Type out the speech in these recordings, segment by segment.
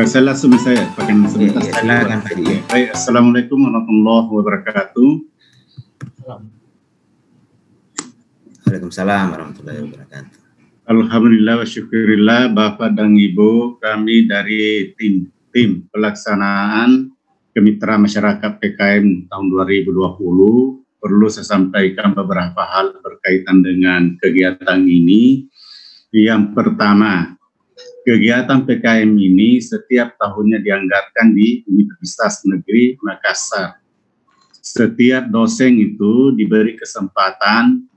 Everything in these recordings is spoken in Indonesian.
Saya langsung saya pakai sebentar. Ya, silakan Pak Haji. Baik, assalamualaikum warahmatullahi wabarakatuh. Waalaikumsalam warahmatullahi wabarakatuh. Alhamdulillah wa syukurillah, Bapak dan Ibu, kami dari tim pelaksanaan Kemitraan Masyarakat PKM tahun 2020 perlu saya sampaikan beberapa hal berkaitan dengan kegiatan ini. Yang pertama, kegiatan PKM ini setiap tahunnya dianggarkan di Universitas Negeri Makassar. Setiap dosen itu diberi kesempatan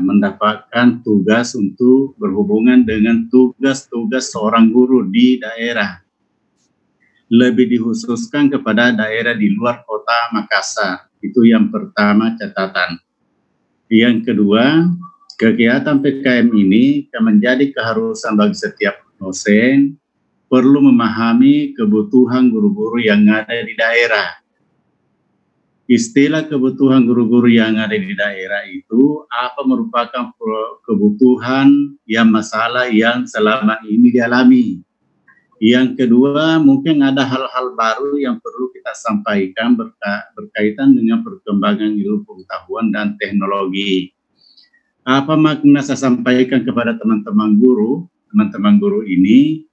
mendapatkan tugas untuk berhubungan dengan tugas-tugas seorang guru di daerah. Lebih dikhususkan kepada daerah di luar kota Makassar. Itu yang pertama catatan. Yang kedua, kegiatan PKM ini menjadi keharusan bagi setiap dosen perlu memahami kebutuhan guru-guru yang ada di daerah. Istilah kebutuhan guru-guru yang ada di daerah itu merupakan kebutuhan masalah yang selama ini dialami. Yang kedua, mungkin ada hal-hal baru yang perlu kita sampaikan berkaitan dengan perkembangan ilmu pengetahuan dan teknologi. Apa makna saya sampaikan kepada teman-teman guru? Teman-teman guru ini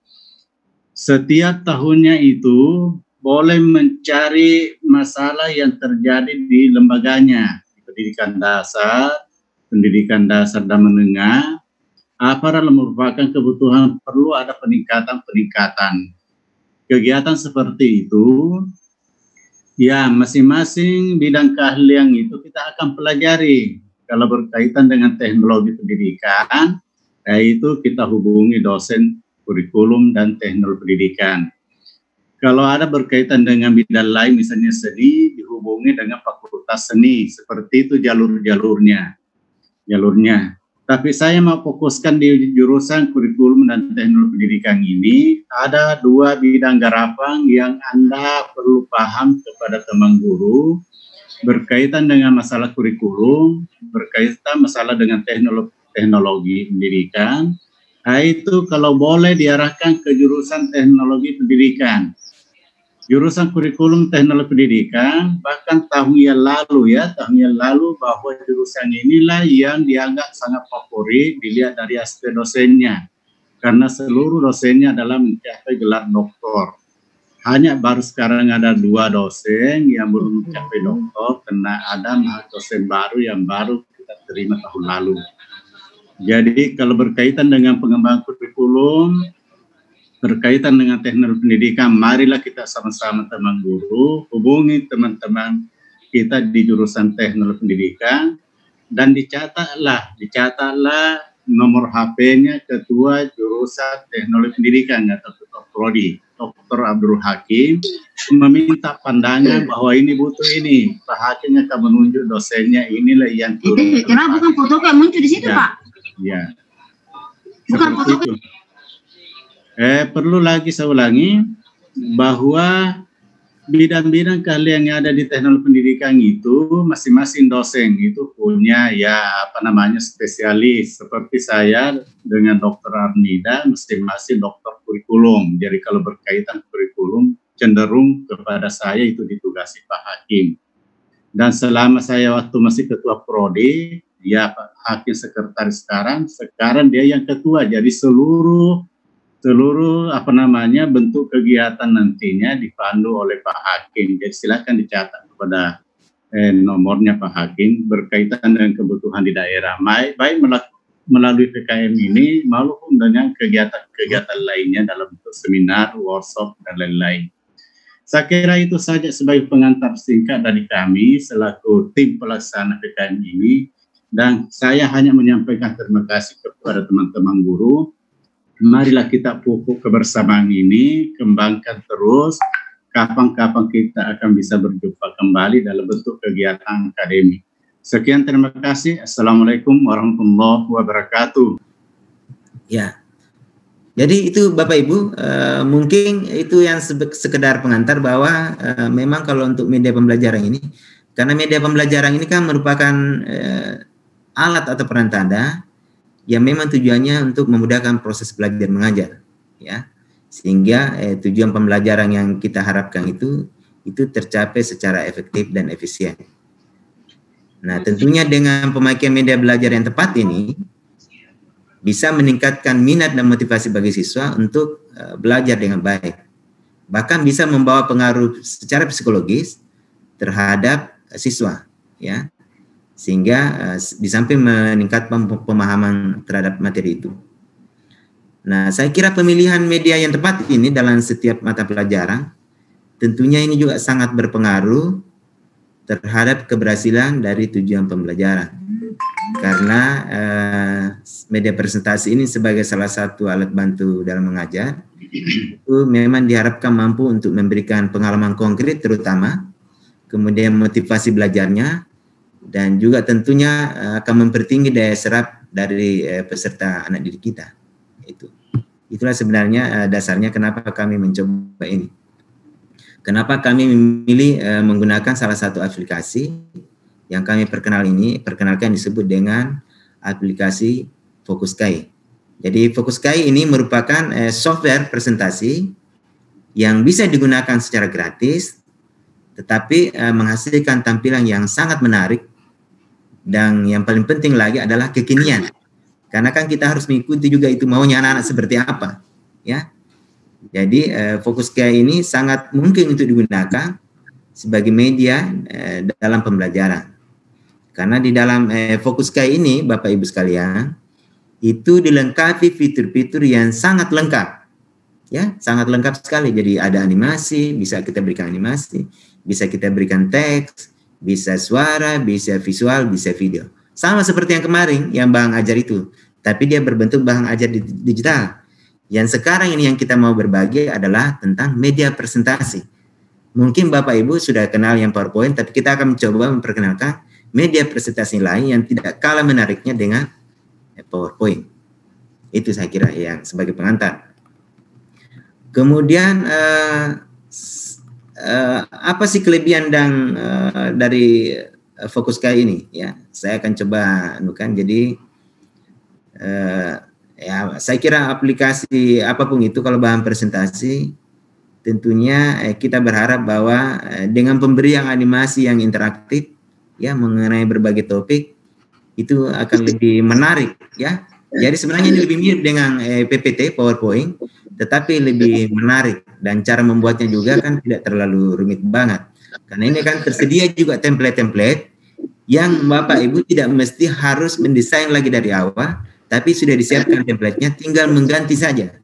setiap tahunnya itu boleh mencari masalah yang terjadi di lembaganya, pendidikan dasar dan menengah, merupakan kebutuhan perlu ada peningkatan. Kegiatan seperti itu, masing-masing bidang keahlian itu kita akan pelajari. Kalau berkaitan dengan teknologi pendidikan, yaitu kita hubungi dosen kurikulum dan teknologi pendidikan. Kalau ada berkaitan dengan bidang lain, misalnya seni, dihubungi dengan fakultas seni. Seperti itu jalurnya. Tapi saya mau fokuskan di jurusan kurikulum dan teknologi pendidikan ini. Ada 2 bidang garapan yang Anda perlu paham kepada teman guru. Berkaitan dengan masalah kurikulum, berkaitan masalah dengan teknologi pendidikan. Itu kalau boleh diarahkan ke jurusan teknologi pendidikan. Jurusan kurikulum teknologi pendidikan, bahkan tahun yang lalu bahwa jurusan inilah yang dianggap sangat favorit dilihat dari aspek dosennya. Karena seluruh dosennya adalah mencapai gelar doktor. Hanya baru sekarang ada 2 dosen yang belum mencapai doktor, karena ada dosen baru yang baru kita terima tahun lalu. Jadi kalau berkaitan dengan pengembangan kurikulum, berkaitan dengan teknologi pendidikan, marilah kita sama-sama teman guru, hubungi teman-teman kita di jurusan teknologi pendidikan, dan dicatatlah nomor HP-nya Ketua Jurusan Teknologi Pendidikan atau Ketua Prodi, Dr. Abdul Hakim, meminta pandangan bahwa ini butuh ini. Pak Hakim akan menunjuk dosennya, inilah yang turun. Kenapa bukan foto yang muncul di situ, Pak? Ya. Bukan foto. Perlu lagi saya ulangi bahwa bidang-bidang keahlian yang ada di teknologi pendidikan itu masing-masing dosen itu punya spesialis. Seperti saya dengan Dr. Arnida masing-masing dokter kurikulum. Jadi kalau berkaitan kurikulum cenderung kepada saya itu ditugasi Pak Hakim. Dan selama saya waktu masih ketua prodi, Pak Hakim sekretaris sekarang dia yang ketua. Jadi seluruh bentuk kegiatan nantinya dipandu oleh Pak Hakim. Jadi silakan dicatat kepada nomornya Pak Hakim berkaitan dengan kebutuhan di daerah, baik melalui PKM ini maupun dengan kegiatan-kegiatan lainnya dalam bentuk seminar, workshop dan lain-lain. Saya kira itu saja sebagai pengantar singkat dari kami selaku tim pelaksana PKM ini, dan saya hanya menyampaikan terima kasih kepada teman-teman guru. Marilah kita pupuk kebersamaan ini, kembangkan terus. Kapan-kapan kita akan bisa berjumpa kembali dalam bentuk kegiatan akademik. Sekian, terima kasih. Assalamualaikum warahmatullahi wabarakatuh. Ya, jadi itu Bapak Ibu, mungkin itu yang sekedar pengantar bahwa memang kalau untuk media pembelajaran ini, karena media pembelajaran ini kan merupakan alat atau perantara yang memang tujuannya untuk memudahkan proses belajar mengajar, ya. sehingga tujuan pembelajaran yang kita harapkan itu tercapai secara efektif dan efisien. Nah, tentunya dengan pemakaian media belajar yang tepat ini bisa meningkatkan minat dan motivasi bagi siswa untuk belajar dengan baik. Bahkan bisa membawa pengaruh secara psikologis terhadap siswa, ya. Sehingga di samping meningkatkan pemahaman terhadap materi itu. Nah, saya kira pemilihan media yang tepat ini dalam setiap mata pelajaran tentunya ini juga sangat berpengaruh terhadap keberhasilan dari tujuan pembelajaran. Karena media presentasi ini sebagai salah satu alat bantu dalam mengajar, itu memang diharapkan mampu untuk memberikan pengalaman konkret terutama, kemudian motivasi belajarnya, dan juga tentunya akan mempertinggi daya serap dari peserta anak didik kita. Itulah sebenarnya dasarnya kenapa kami mencoba ini. Kenapa kami memilih menggunakan salah satu aplikasi yang kami perkenalkan disebut dengan aplikasi Fokuskai. Jadi Fokuskai ini merupakan software presentasi yang bisa digunakan secara gratis, tetapi menghasilkan tampilan yang sangat menarik, dan yang paling penting lagi adalah kekinian. Karena kan kita harus mengikuti juga itu maunya anak-anak seperti apa, ya. Jadi Fokuskai ini sangat mungkin untuk digunakan sebagai media dalam pembelajaran. Karena di dalam Fokuskai ini, Bapak Ibu sekalian, itu dilengkapi fitur-fitur yang sangat lengkap. Ya, sangat lengkap sekali. Jadi ada animasi, bisa kita berikan animasi, bisa kita berikan teks, bisa suara, bisa visual, bisa video. Sama seperti yang kemarin yang Bang ajar itu, tapi dia berbentuk Bang ajar digital. Yang sekarang ini yang kita mau berbagi adalah tentang media presentasi. Mungkin Bapak Ibu sudah kenal yang PowerPoint, tapi kita akan mencoba memperkenalkan media presentasi lain yang tidak kalah menariknya dengan PowerPoint. Itu saya kira yang sebagai pengantar. Kemudian apa sih kelebihan dan dari Fokuskai ini? Ya, saya akan coba anukan. Jadi ya, saya kira aplikasi apapun itu kalau bahan presentasi, tentunya kita berharap bahwa dengan pemberian animasi yang interaktif, ya, mengenai berbagai topik, itu akan lebih menarik, ya. Jadi sebenarnya ini lebih mirip dengan PPT, PowerPoint, tetapi lebih menarik, dan cara membuatnya juga kan tidak terlalu rumit banget. Karena ini kan tersedia juga template-template yang Bapak Ibu tidak mesti harus mendesain lagi dari awal, tapi sudah disiapkan template-nya, tinggal mengganti saja.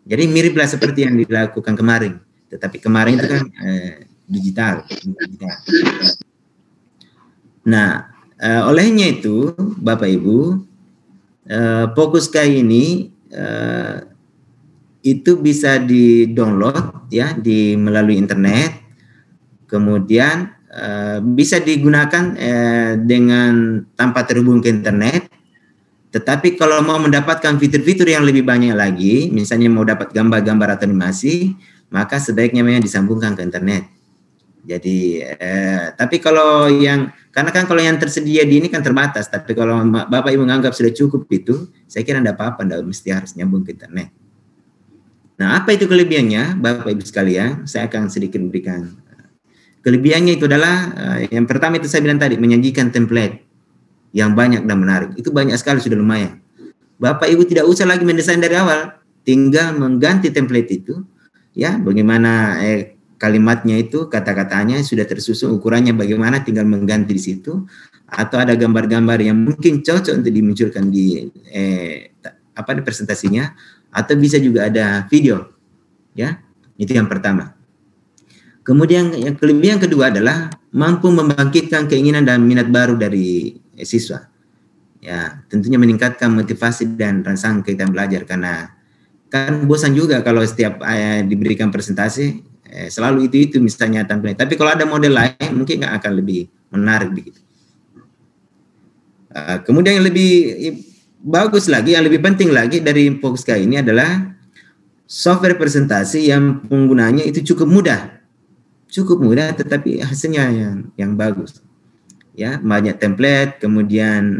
Jadi miriplah seperti yang dilakukan kemarin. Tetapi kemarin itu kan digital. Nah, olehnya itu, Bapak Ibu, Fokuskai ini itu bisa di-download, ya, melalui internet. Kemudian bisa digunakan dengan tanpa terhubung ke internet. Tetapi kalau mau mendapatkan fitur-fitur yang lebih banyak lagi, misalnya mau dapat gambar-gambar atau animasi, maka sebaiknya memang disambungkan ke internet. Jadi, tapi kalau karena kan kalau yang tersedia di ini kan terbatas, tapi kalau Bapak Ibu menganggap sudah cukup itu, saya kira tidak apa-apa, tidak mesti harus nyambung ke internet. Nah, apa itu kelebihannya, Bapak Ibu sekalian? Saya akan sedikit memberikan. Kelebihannya itu adalah, yang pertama itu saya bilang tadi, menyajikan template yang banyak dan menarik. Itu banyak sekali, sudah lumayan. Bapak Ibu tidak usah lagi mendesain dari awal, tinggal mengganti template itu, ya, bagaimana kalimatnya itu, kata-katanya sudah tersusun, ukurannya bagaimana, tinggal mengganti di situ, atau ada gambar-gambar yang mungkin cocok untuk dimunculkan di di presentasinya, atau bisa juga ada video, ya. Itu yang pertama. Kemudian yang kelebihan kedua adalah mampu membangkitkan keinginan dan minat baru dari siswa. Ya, tentunya meningkatkan motivasi dan rangsangan kita belajar, karena kan bosan juga kalau setiap diberikan presentasi selalu itu misalnya tampilnya. Tapi kalau ada model lain mungkin akan lebih menarik begitu. Kemudian yang lebih bagus lagi, yang lebih penting lagi dari Fokuskai ini adalah software presentasi yang penggunanya itu cukup mudah, tetapi hasilnya yang bagus. Ya, banyak template, kemudian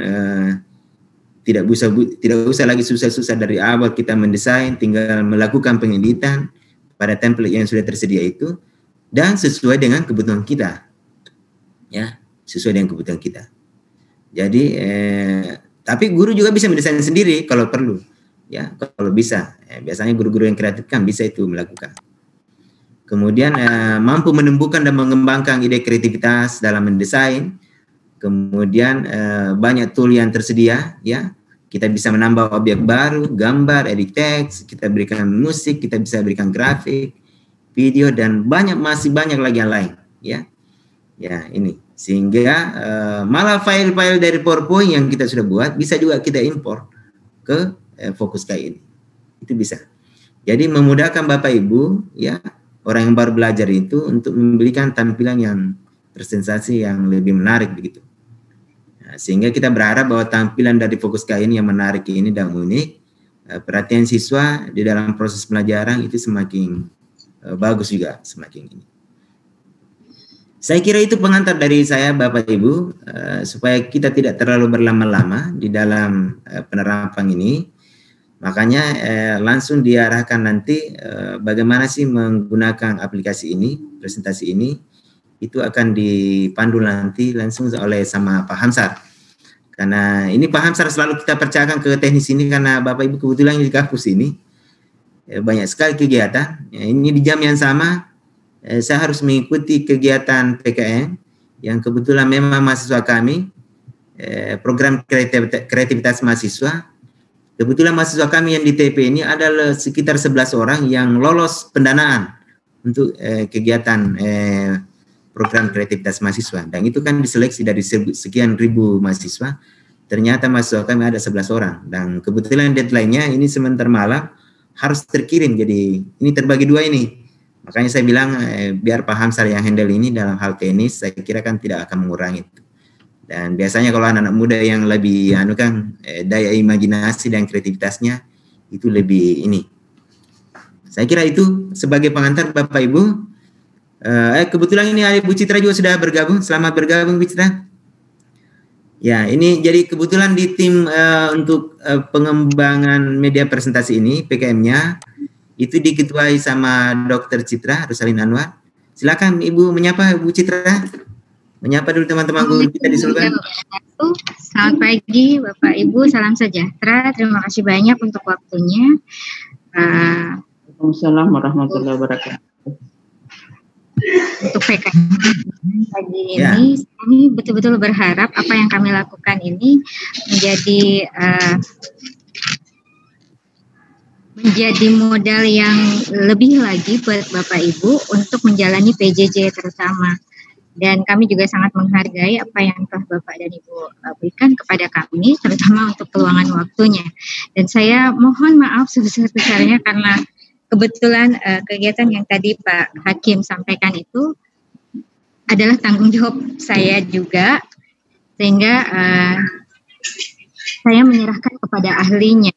tidak usah lagi susah-susah dari awal kita mendesain, tinggal melakukan pengeditan pada template yang sudah tersedia itu dan sesuai dengan kebutuhan kita, ya, sesuai dengan kebutuhan kita. Jadi tapi guru juga bisa mendesain sendiri kalau perlu, ya, kalau bisa. Biasanya guru-guru yang kreatif kan bisa itu melakukan. Kemudian mampu menumbuhkan dan mengembangkan ide kreativitas dalam mendesain. Kemudian banyak tool yang tersedia, ya. Kita bisa menambah objek baru, gambar, edit teks, kita berikan musik, kita bisa berikan grafik, video, dan masih banyak lagi yang lain, ya. Ya, ini. Sehingga malah file-file dari PowerPoint yang kita sudah buat bisa juga kita import ke Fokus KI ini. Itu bisa. Jadi memudahkan Bapak Ibu, ya, orang yang baru belajar itu untuk memberikan tampilan yang bersensasi, yang lebih menarik begitu. Sehingga kita berharap bahwa tampilan dari Fokus KI ini yang menarik ini dan unik, perhatian siswa di dalam proses pelajaran itu semakin bagus juga, semakin ini. Saya kira itu pengantar dari saya Bapak Ibu, supaya kita tidak terlalu berlama-lama di dalam penerapan ini. Makanya langsung diarahkan nanti bagaimana sih menggunakan aplikasi ini, presentasi ini. Itu akan dipandu nanti langsung oleh sama Pak Hamsar. Karena ini Pak Hamsar selalu kita percayakan ke teknis ini karena Bapak Ibu kebetulan di kampus ini banyak sekali kegiatan. Ya, ini di jam yang sama saya harus mengikuti kegiatan PKN yang kebetulan memang mahasiswa kami program kreativitas mahasiswa. Kebetulan mahasiswa kami yang di TP ini adalah sekitar 11 orang yang lolos pendanaan untuk kegiatan program kreativitas mahasiswa, dan itu kan diseleksi dari sekian ribu mahasiswa, ternyata mahasiswa kami ada 11 orang, dan kebetulan deadline-nya ini sebentar malam harus terkirim, jadi ini terbagi dua ini. Makanya saya bilang biar Pak Hamsar yang handle ini dalam hal teknis, saya kira kan tidak akan mengurangi itu. Dan biasanya kalau anak-anak muda yang lebih daya imajinasi dan kreativitasnya itu lebih ini. Saya kira itu sebagai pengantar Bapak Ibu. Kebetulan ini ada Bu Citra juga sudah bergabung. Selamat bergabung Bu Citra. Ya, ini jadi kebetulan di tim untuk pengembangan media presentasi ini, PKM-nya itu diketuai sama Dr. Citra Rosalin Anwar. Silakan Ibu menyapa Bu Citra. Menyapa dulu teman-teman guru kita di Sultan. Selamat pagi Bapak Ibu, salam sejahtera. Terima kasih banyak untuk waktunya. Waalaikumsalam warahmatullahi wabarakatuh. Untuk PKM pagi ini, kami betul-betul berharap apa yang kami lakukan ini menjadi modal yang lebih lagi buat Bapak Ibu untuk menjalani PJJ terutama. Dan kami juga sangat menghargai apa yang telah Bapak dan Ibu berikan kepada kami, terutama untuk peluangan waktunya. Dan saya mohon maaf sebesar-besarnya karena kebetulan kegiatan yang tadi Pak Hakim sampaikan itu adalah tanggung jawab saya juga, sehingga saya menyerahkan kepada ahlinya.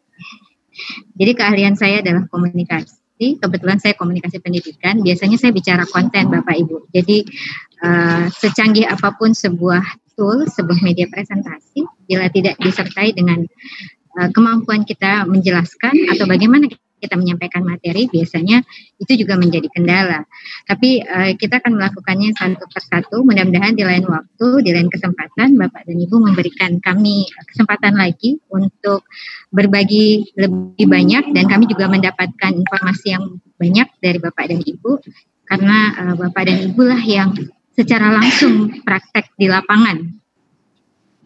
Jadi keahlian saya adalah komunikasi. Kebetulan saya komunikasi pendidikan. Biasanya saya bicara konten Bapak Ibu. Jadi secanggih apapun sebuah tool, sebuah media presentasi, bila tidak disertai dengan kemampuan kita menjelaskan atau bagaimana kita menyampaikan materi, biasanya itu juga menjadi kendala. Tapi kita akan melakukannya satu persatu. Mudah-mudahan di lain waktu, di lain kesempatan, Bapak dan Ibu memberikan kami kesempatan lagi untuk berbagi lebih banyak, dan kami juga mendapatkan informasi yang banyak dari Bapak dan Ibu, karena Bapak dan Ibu lah yang secara langsung praktek di lapangan.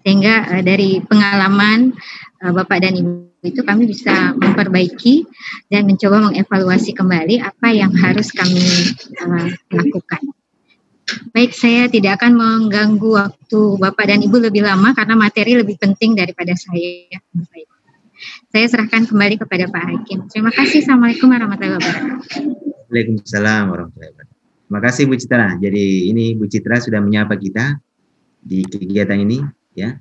Sehingga dari pengalaman Bapak dan Ibu itu kami bisa memperbaiki dan mencoba mengevaluasi kembali apa yang harus kami lakukan. Baik, saya tidak akan mengganggu waktu Bapak dan Ibu lebih lama karena materi lebih penting daripada saya. Saya serahkan kembali kepada Pak Hakim. Terima kasih. Assalamualaikum warahmatullahi wabarakatuh. Waalaikumsalam warahmatullahi wabarakatuh. Terima kasih Bu Citra. Jadi ini Bu Citra sudah menyapa kita di kegiatan ini, ya.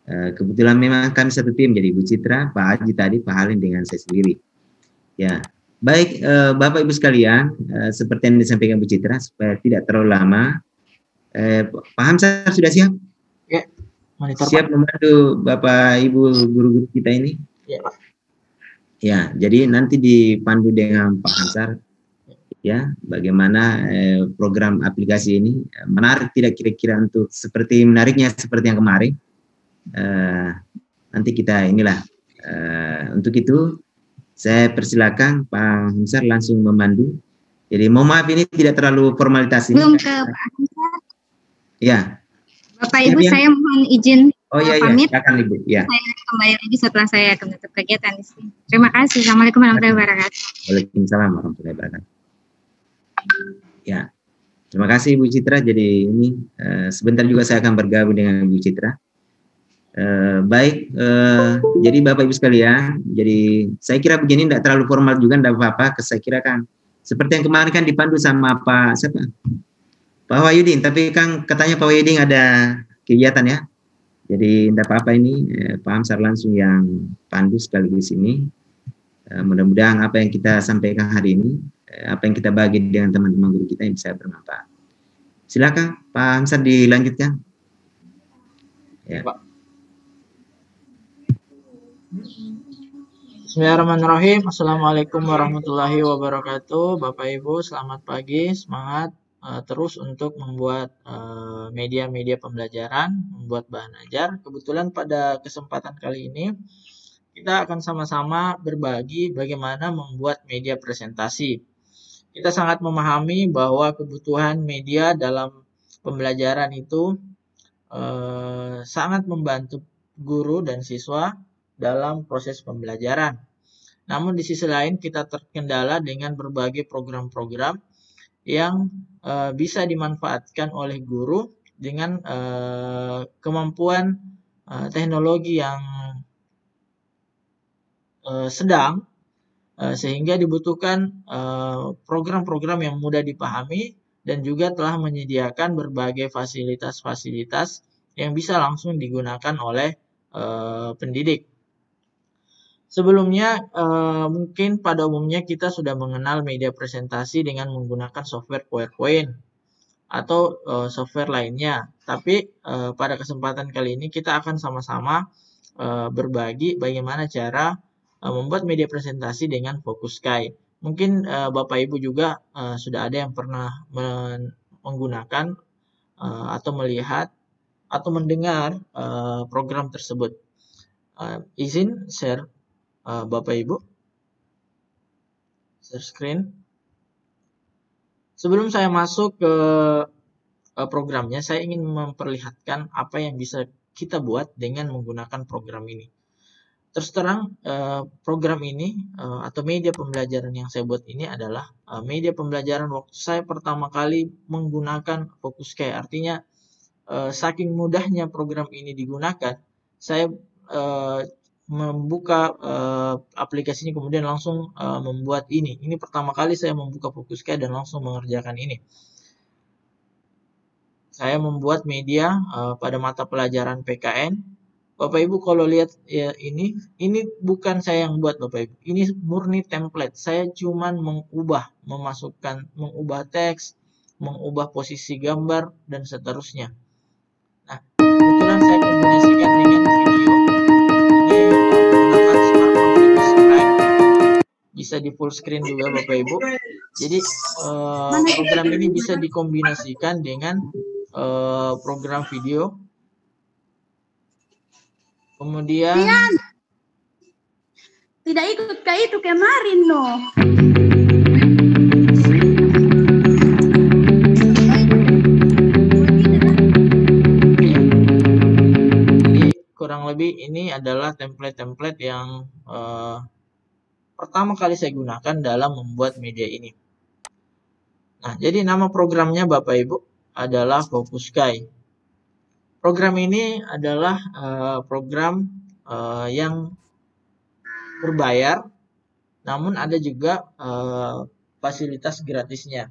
Kebetulan memang kami satu tim, jadi Bu Citra, Pak Haji tadi, Pak Halim dengan saya sendiri. Ya, baik Bapak Ibu sekalian, seperti yang disampaikan Bu Citra, supaya tidak terlalu lama. Pak Hamsar sudah siap? Ya, monitor, siap Pak. membantu Bapak Ibu guru-guru kita ini? Ya, Pak. Ya, jadi nanti dipandu dengan Pak Hansar ya, bagaimana program aplikasi ini menarik tidak kira-kira untuk seperti menariknya seperti yang kemarin. Nanti kita inilah untuk itu saya persilakan Pak Hansar langsung memandu. Jadi mohon maaf ini tidak terlalu formalitas ini. Belum ke Pak Hansar. Ya. Bapak Ibu, saya mohon izin pamit. Silakan Ibu. Ya. Saya kembali lagi setelah saya menutup kegiatan di sini. Terima kasih. Assalamualaikum warahmatullahi wabarakatuh. Waalaikumsalam warahmatullahi wabarakatuh. Ya, terima kasih Ibu Citra. Jadi ini sebentar juga saya akan bergabung dengan Ibu Citra. Jadi Bapak Ibu sekalian, jadi saya kira begini tidak terlalu formal juga, tidak apa-apa. Saya kira kan seperti yang kemarin kan dipandu sama Pak Wahyudin, tapi kan katanya Pak Wahyudin ada kegiatan ya. Jadi tidak apa-apa ini Pak Hamsar langsung yang pandu sekaligus ini. Mudah-mudahan apa yang kita sampaikan hari ini, apa yang kita bagi dengan teman-teman guru kita yang bisa bermanfaat. Silakan Pak Hamsar dilanjutkan. Ya. Pak. Bismillahirrahmanirrahim. Assalamualaikum warahmatullahi wabarakatuh. Bapak Ibu, selamat pagi. Semangat terus untuk membuat media-media pembelajaran, membuat bahan ajar. Kebetulan pada kesempatan kali ini kita akan sama-sama berbagi bagaimana membuat media presentasi. Kita sangat memahami bahwa kebutuhan media dalam pembelajaran itu sangat membantu guru dan siswa dalam proses pembelajaran. Namun di sisi lain kita terkendala dengan berbagai program-program yang bisa dimanfaatkan oleh guru dengan kemampuan teknologi yang sedang, sehingga dibutuhkan program-program yang mudah dipahami dan juga telah menyediakan berbagai fasilitas-fasilitas yang bisa langsung digunakan oleh pendidik. Sebelumnya, mungkin pada umumnya kita sudah mengenal media presentasi dengan menggunakan software PowerPoint atau software lainnya. Tapi pada kesempatan kali ini kita akan sama-sama berbagi bagaimana cara membuat media presentasi dengan Focuskai. Mungkin Bapak Ibu juga sudah ada yang pernah menggunakan atau melihat atau mendengar program tersebut. Izin share Bapak Ibu, share screen. Sebelum saya masuk ke programnya, saya ingin memperlihatkan apa yang bisa kita buat dengan menggunakan program ini. Terus terang, program ini atau media pembelajaran yang saya buat ini adalah media pembelajaran waktu saya pertama kali menggunakan Focuskai. Artinya, saking mudahnya program ini digunakan, saya membuka aplikasinya kemudian langsung membuat ini. Ini pertama kali saya membuka Focuskai dan langsung mengerjakan ini. Saya membuat media pada mata pelajaran PKN. Bapak Ibu kalau lihat ya ini bukan saya yang buat Bapak Ibu. Ini murni template. Saya cuman mengubah teks, mengubah posisi gambar dan seterusnya. Nah, kebetulan saya kombinasikan dengan video. Ini menggunakan smartphone jenis Skype. Bisa di full screen juga Bapak Ibu. Jadi program ini bisa dikombinasikan dengan program video. Kemudian tidak ikut ke itu kemarin loh. Jadi kurang lebih ini adalah template-template yang pertama kali saya gunakan dalam membuat media ini. Nah, jadi nama programnya Bapak Ibu adalah Focuskai. Program ini adalah program yang berbayar, namun ada juga fasilitas gratisnya.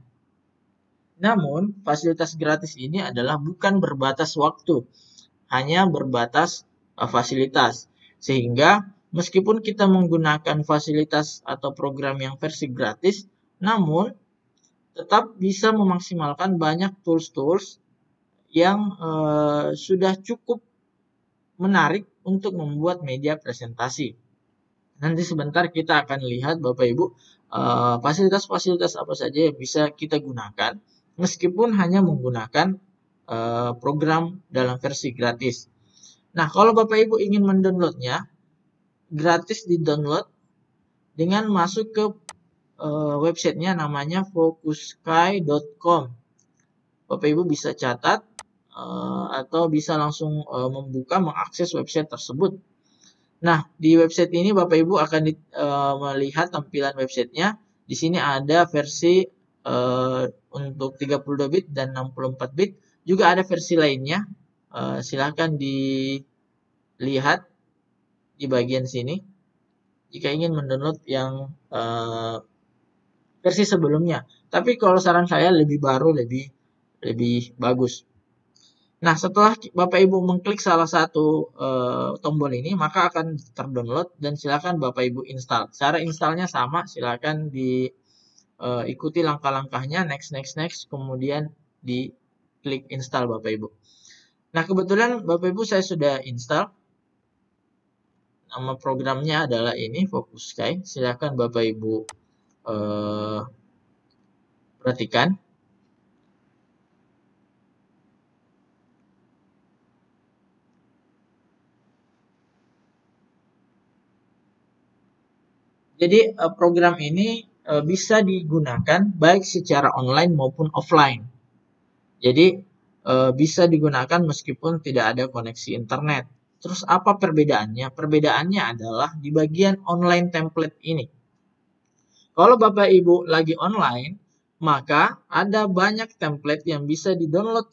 Namun, fasilitas gratis ini adalah bukan berbatas waktu, hanya berbatas fasilitas. Sehingga, meskipun kita menggunakan fasilitas atau program yang versi gratis, namun tetap bisa memaksimalkan banyak tools-tools yang sudah cukup menarik untuk membuat media presentasi. Nanti sebentar kita akan lihat Bapak Ibu fasilitas-fasilitas apa saja yang bisa kita gunakan meskipun hanya menggunakan program dalam versi gratis. Nah, kalau Bapak Ibu ingin mendownloadnya, gratis di-download dengan masuk ke websitenya, namanya focussky.com. Bapak Ibu bisa catat atau bisa langsung mengakses website tersebut. Nah, di website ini Bapak Ibu akan melihat tampilan websitenya. Di sini ada versi untuk 32 bit dan 64 bit. Juga ada versi lainnya. Silahkan dilihat di bagian sini. Jika ingin mendownload yang versi sebelumnya. Tapi kalau saran saya lebih baru, lebih bagus. Nah, setelah Bapak Ibu mengklik salah satu tombol ini, maka akan terdownload dan silakan Bapak Ibu install. Cara installnya sama, silakan diikuti langkah-langkahnya, next, kemudian diklik install Bapak Ibu. Nah, kebetulan Bapak Ibu saya sudah install. Nama programnya adalah ini, Focus Sky. Silakan Bapak Ibu perhatikan. Jadi program ini bisa digunakan baik secara online maupun offline. Jadi bisa digunakan meskipun tidak ada koneksi internet. Terus apa perbedaannya? Perbedaannya adalah di bagian online template ini. Kalau Bapak Ibu lagi online, maka ada banyak template yang bisa di-download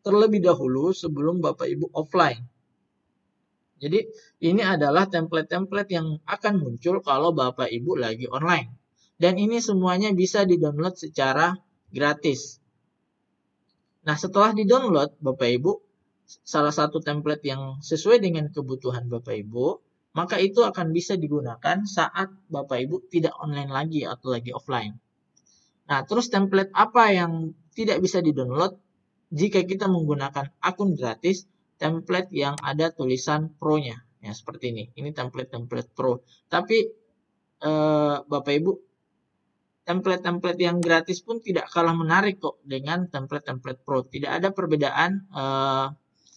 terlebih dahulu sebelum Bapak Ibu offline. Jadi ini adalah template-template yang akan muncul kalau Bapak Ibu lagi online. Dan ini semuanya bisa di-download secara gratis. Nah, setelah di-download Bapak Ibu, salah satu template yang sesuai dengan kebutuhan Bapak Ibu, maka itu akan bisa digunakan saat Bapak Ibu tidak online lagi atau lagi offline. Nah, terus template apa yang tidak bisa di-download jika kita menggunakan akun gratis? Template yang ada tulisan Pro-nya, ya seperti ini. Ini template Pro. Tapi Bapak Ibu, template-template yang gratis pun tidak kalah menarik kok dengan template-template Pro. Tidak ada perbedaan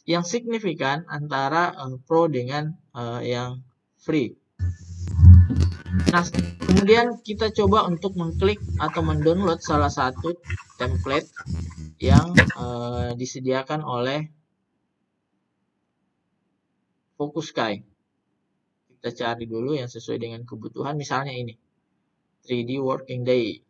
yang signifikan antara Pro dengan yang free. Nah, kemudian kita coba untuk mengklik atau mendownload salah satu template yang disediakan oleh Focus Sky. Kita cari dulu yang sesuai dengan kebutuhan, misalnya ini 3D Working Day.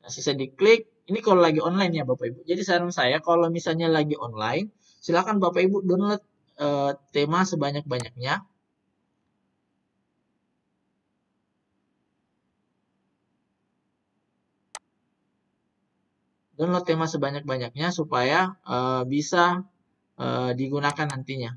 Nah, sisa diklik. Ini kalau lagi online ya Bapak Ibu. Jadi saran saya kalau misalnya lagi online, silakan Bapak Ibu download tema sebanyak-banyaknya. Download tema sebanyak-banyaknya supaya bisa digunakan nantinya.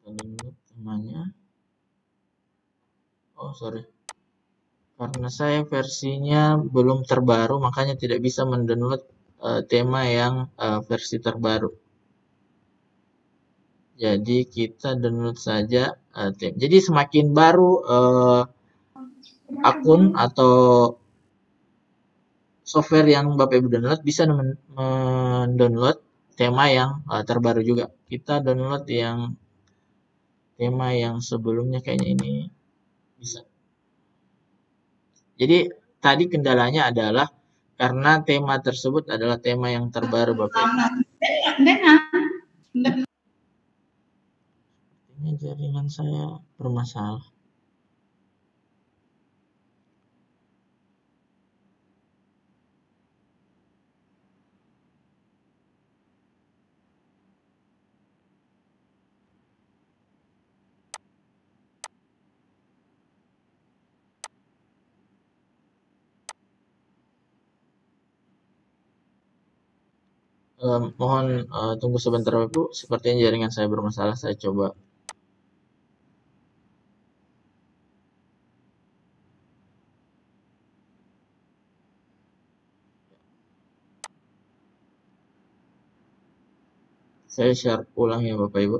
Kita download temanya. Oh, sorry. Karena saya versinya belum terbaru, makanya tidak bisa mendownload tema yang versi terbaru. Jadi kita download saja tema. Jadi semakin baru akun atau software yang Bapak Ibu download, bisa mendownload tema yang terbaru juga. Kita download yang tema yang sebelumnya, kayaknya ini bisa. Jadi tadi kendalanya adalah karena tema tersebut adalah tema yang terbaru Bapak Ibu. Ini jaringan saya bermasalah. Mohon tunggu sebentar Bapak Ibu, sepertinya jaringan saya bermasalah, saya coba. Saya share ulang ya Bapak Ibu.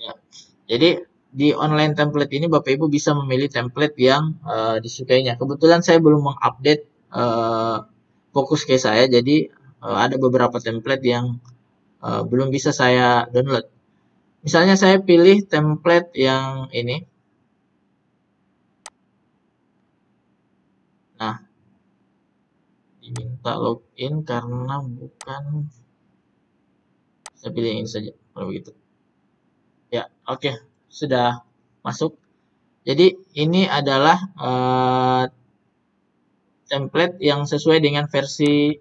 Ya. Jadi di online template ini Bapak Ibu bisa memilih template yang disukainya. Kebetulan saya belum mengupdate fokus case saya, jadi ada beberapa template yang belum bisa saya download. Misalnya saya pilih template yang ini. Nah, diminta login karena bukan, saya pilih yang ini saja kalau begitu. Ya, oke, sudah masuk. Jadi ini adalah template yang sesuai dengan versi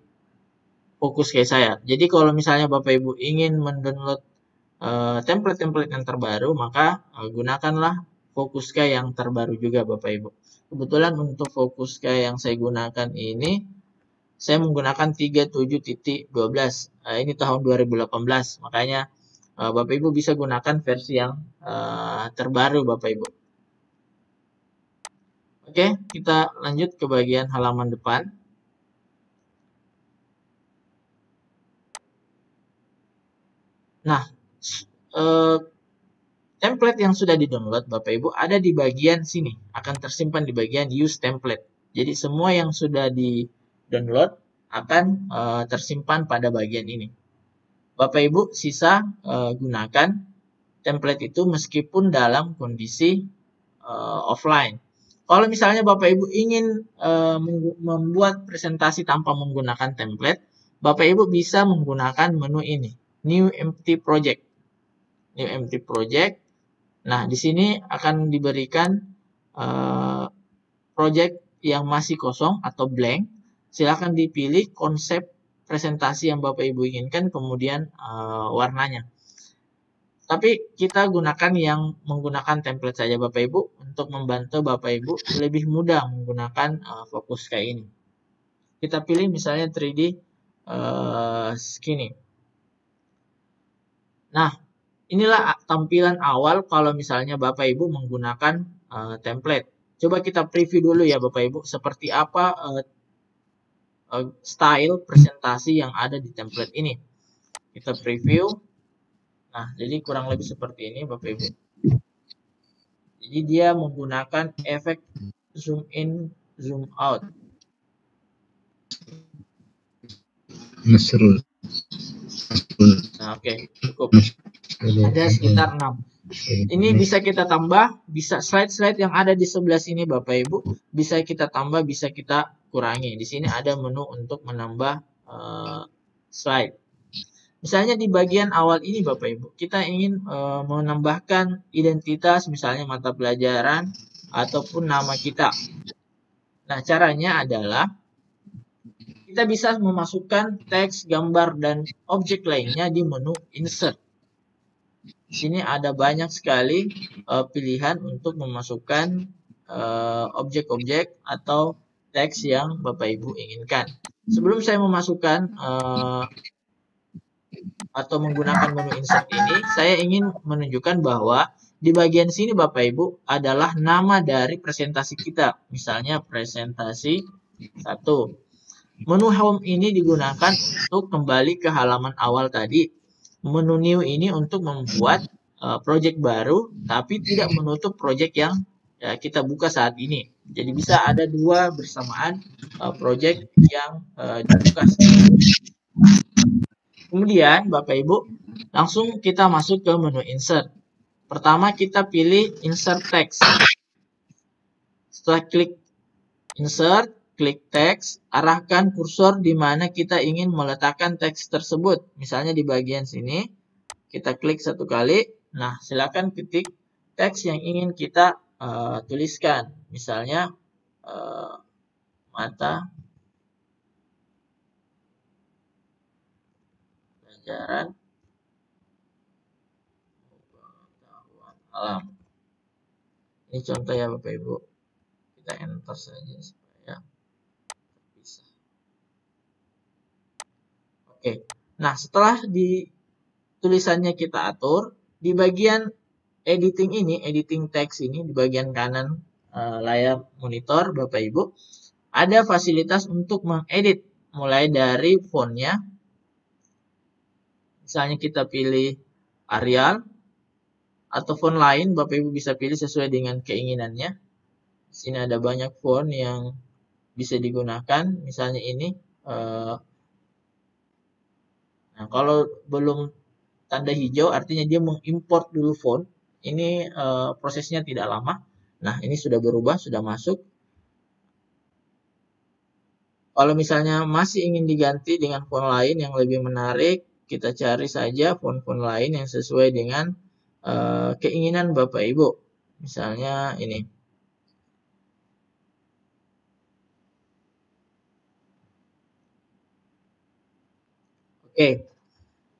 fokus kayak saya. Jadi kalau misalnya Bapak Ibu ingin mendownload template-template yang terbaru, maka gunakanlah Fokuska yang terbaru juga Bapak Ibu. Kebetulan untuk Fokuska yang saya gunakan ini, saya menggunakan 37.12. Ini tahun 2018, makanya Bapak Ibu bisa gunakan versi yang terbaru Bapak Ibu. Oke, kita lanjut ke bagian halaman depan. Nah, template yang sudah di-download Bapak Ibu ada di bagian sini, akan tersimpan di bagian use template. Jadi semua yang sudah di-download akan tersimpan pada bagian ini. Bapak Ibu sisa gunakan template itu meskipun dalam kondisi offline. Kalau misalnya Bapak Ibu ingin membuat presentasi tanpa menggunakan template, Bapak Ibu bisa menggunakan menu ini, New Empty Project. New Empty Project. Nah, di sini akan diberikan project yang masih kosong atau blank. Silakan dipilih konsep presentasi yang Bapak Ibu inginkan, kemudian warnanya. Tapi kita gunakan yang menggunakan template saja Bapak Ibu untuk membantu Bapak Ibu lebih mudah menggunakan fokus kayak ini. Kita pilih misalnya 3D skinny. Nah, inilah tampilan awal kalau misalnya Bapak Ibu menggunakan template. Coba kita preview dulu ya Bapak Ibu, seperti apa style presentasi yang ada di template ini. Kita preview. Nah, jadi kurang lebih seperti ini Bapak Ibu. Jadi dia menggunakan efek zoom in, zoom out. Nah, oke, cukup. Ada sekitar 6. Ini bisa kita tambah, bisa slide-slide yang ada di sebelah sini Bapak Ibu, bisa kita tambah, bisa kita kurangi. Di sini ada menu untuk menambah slide. Misalnya di bagian awal ini Bapak Ibu, kita ingin menambahkan identitas, misalnya mata pelajaran, ataupun nama kita. Nah, caranya adalah kita bisa memasukkan teks, gambar, dan objek lainnya di menu Insert. Di sini ada banyak sekali pilihan untuk memasukkan objek-objek atau teks yang Bapak Ibu inginkan. Sebelum saya memasukkan atau menggunakan menu Insert ini, saya ingin menunjukkan bahwa di bagian sini Bapak Ibu adalah nama dari presentasi kita. Misalnya presentasi 1. Menu Home ini digunakan untuk kembali ke halaman awal tadi. Menu New ini untuk membuat project baru, tapi tidak menutup project yang kita buka saat ini. Jadi bisa ada dua bersamaan project yang dibuka. Kemudian Bapak Ibu, langsung kita masuk ke menu Insert. Pertama kita pilih Insert Text. Setelah klik Insert, klik teks, arahkan kursor di mana kita ingin meletakkan teks tersebut. Misalnya di bagian sini, kita klik satu kali. Nah, silakan ketik teks yang ingin kita tuliskan. Misalnya, mata pelajaran pengetahuan alam. Ini contoh ya Bapak Ibu. Kita enter saja supaya bisa. Oke. Nah, setelah di tulisannya kita atur, di bagian editing ini, editing text ini, di bagian kanan layar monitor Bapak Ibu, ada fasilitas untuk mengedit mulai dari fontnya. Misalnya kita pilih Arial atau font lain, Bapak Ibu bisa pilih sesuai dengan keinginannya. Di sini ada banyak font yang bisa digunakan, misalnya ini. Nah, kalau belum tanda hijau artinya dia mengimport dulu font. Ini prosesnya tidak lama. Nah, ini sudah berubah, sudah masuk. Kalau misalnya masih ingin diganti dengan font lain yang lebih menarik, kita cari saja font-font lain yang sesuai dengan keinginan Bapak Ibu. Misalnya ini. Oke.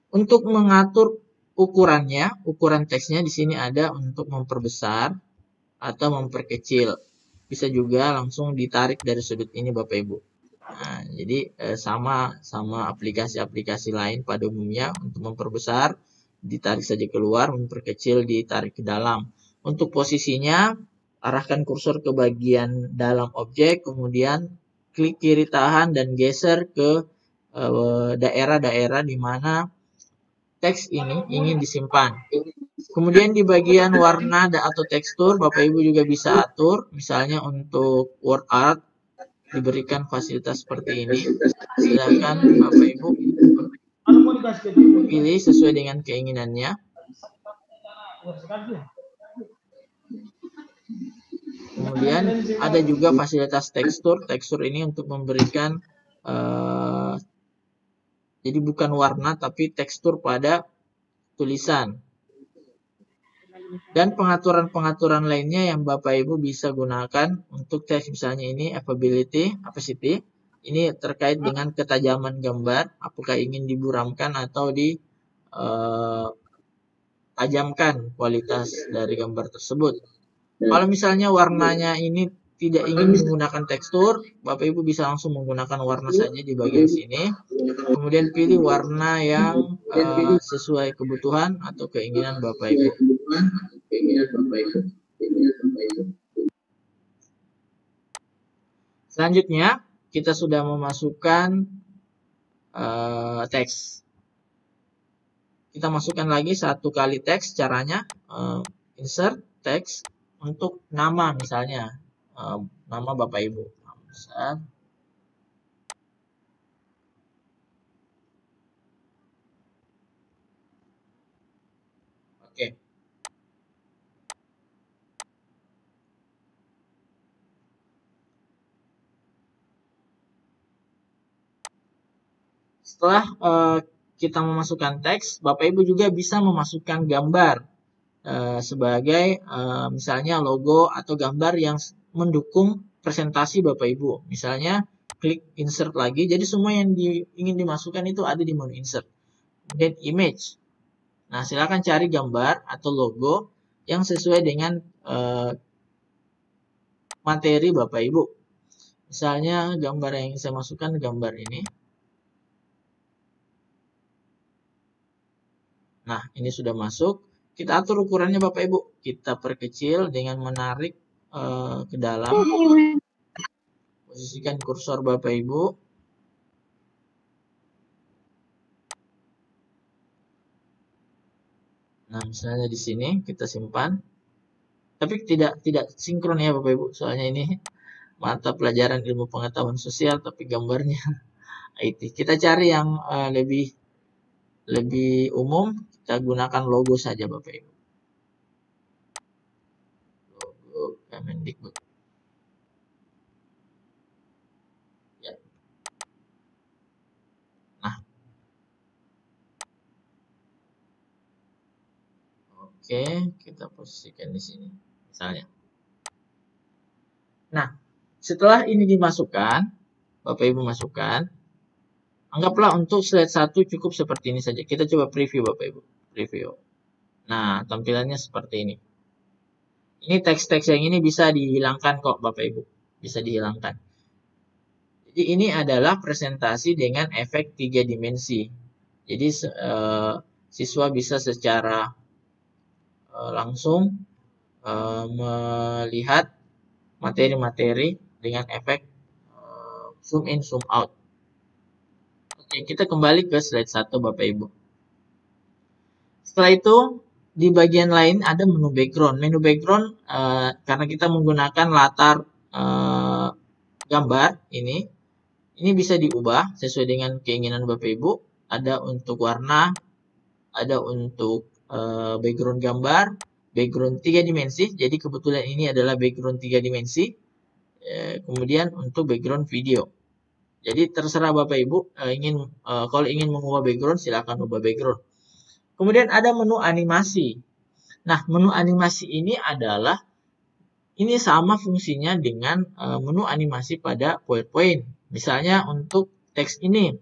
Untuk mengatur ukurannya, ukuran teksnya di sini ada untuk memperbesar atau memperkecil. Bisa juga langsung ditarik dari sudut ini Bapak Ibu. Nah, jadi sama aplikasi-aplikasi lain pada umumnya, untuk memperbesar ditarik saja keluar, memperkecil ditarik ke dalam. Untuk posisinya, arahkan kursor ke bagian dalam objek, kemudian klik kiri tahan dan geser ke daerah-daerah di mana teks ini ingin disimpan. Kemudian di bagian warna atau tekstur, Bapak Ibu juga bisa atur. Misalnya untuk word art diberikan fasilitas seperti ini. Silakan Bapak Ibu pilih sesuai dengan keinginannya. Kemudian ada juga fasilitas tekstur. Tekstur ini untuk memberikan jadi bukan warna tapi tekstur pada tulisan. Dan pengaturan-pengaturan lainnya yang Bapak Ibu bisa gunakan untuk teks, misalnya ini opacity. Ini terkait dengan ketajaman gambar, apakah ingin diburamkan atau ditajamkan kualitas dari gambar tersebut. Kalau misalnya warnanya ini tidak ingin menggunakan tekstur, Bapak Ibu bisa langsung menggunakan warna saja di bagian sini. Kemudian pilih warna yang sesuai kebutuhan atau keinginan Bapak Ibu. Selanjutnya, kita sudah memasukkan teks. Kita masukkan lagi satu kali teks. Caranya insert teks untuk nama, misalnya nama Bapak Ibu. Oke. Setelah kita memasukkan teks, Bapak Ibu juga bisa memasukkan gambar sebagai misalnya logo atau gambar yang mendukung presentasi Bapak Ibu. Misalnya klik insert lagi, jadi semua yang ingin dimasukkan itu ada di menu insert. Kemudian image. Nah, silakan cari gambar atau logo yang sesuai dengan materi Bapak Ibu. Misalnya gambar yang saya masukkan, gambar ini. Nah, ini sudah masuk. Kita atur ukurannya Bapak Ibu. Kita perkecil dengan menarik ke dalam. Posisikan kursor Bapak Ibu. Nah, misalnya di sini kita simpan. Tapi tidak sinkron ya Bapak Ibu. Soalnya ini mata pelajaran ilmu pengetahuan sosial, tapi gambarnya IT. Kita cari yang lebih umum. Kita gunakan logo saja Bapak Ibu. Logo Kemendikbud. Ya. Nah. Oke, kita posisikan di sini. Misalnya. Nah, setelah ini dimasukkan, Bapak Ibu masukkan. Anggaplah untuk slide 1 cukup seperti ini saja. Kita coba preview Bapak Ibu. Preview. Nah, tampilannya seperti ini. Ini teks-teks yang ini bisa dihilangkan kok Bapak Ibu. bisa dihilangkan. Jadi ini adalah presentasi dengan efek 3 dimensi. Jadi siswa bisa secara langsung melihat materi-materi dengan efek zoom in, zoom out. Oke, kita kembali ke slide 1 Bapak Ibu. Setelah itu, di bagian lain ada menu background. Menu background karena kita menggunakan latar gambar ini bisa diubah sesuai dengan keinginan Bapak Ibu. Ada untuk warna, ada untuk background gambar, background 3 dimensi. Jadi kebetulan ini adalah background 3 dimensi. Kemudian untuk background video. Jadi terserah Bapak Ibu kalau ingin mengubah background silakan ubah background. Kemudian ada menu animasi. Nah, menu animasi ini sama fungsinya dengan menu animasi pada PowerPoint. Misalnya untuk teks ini.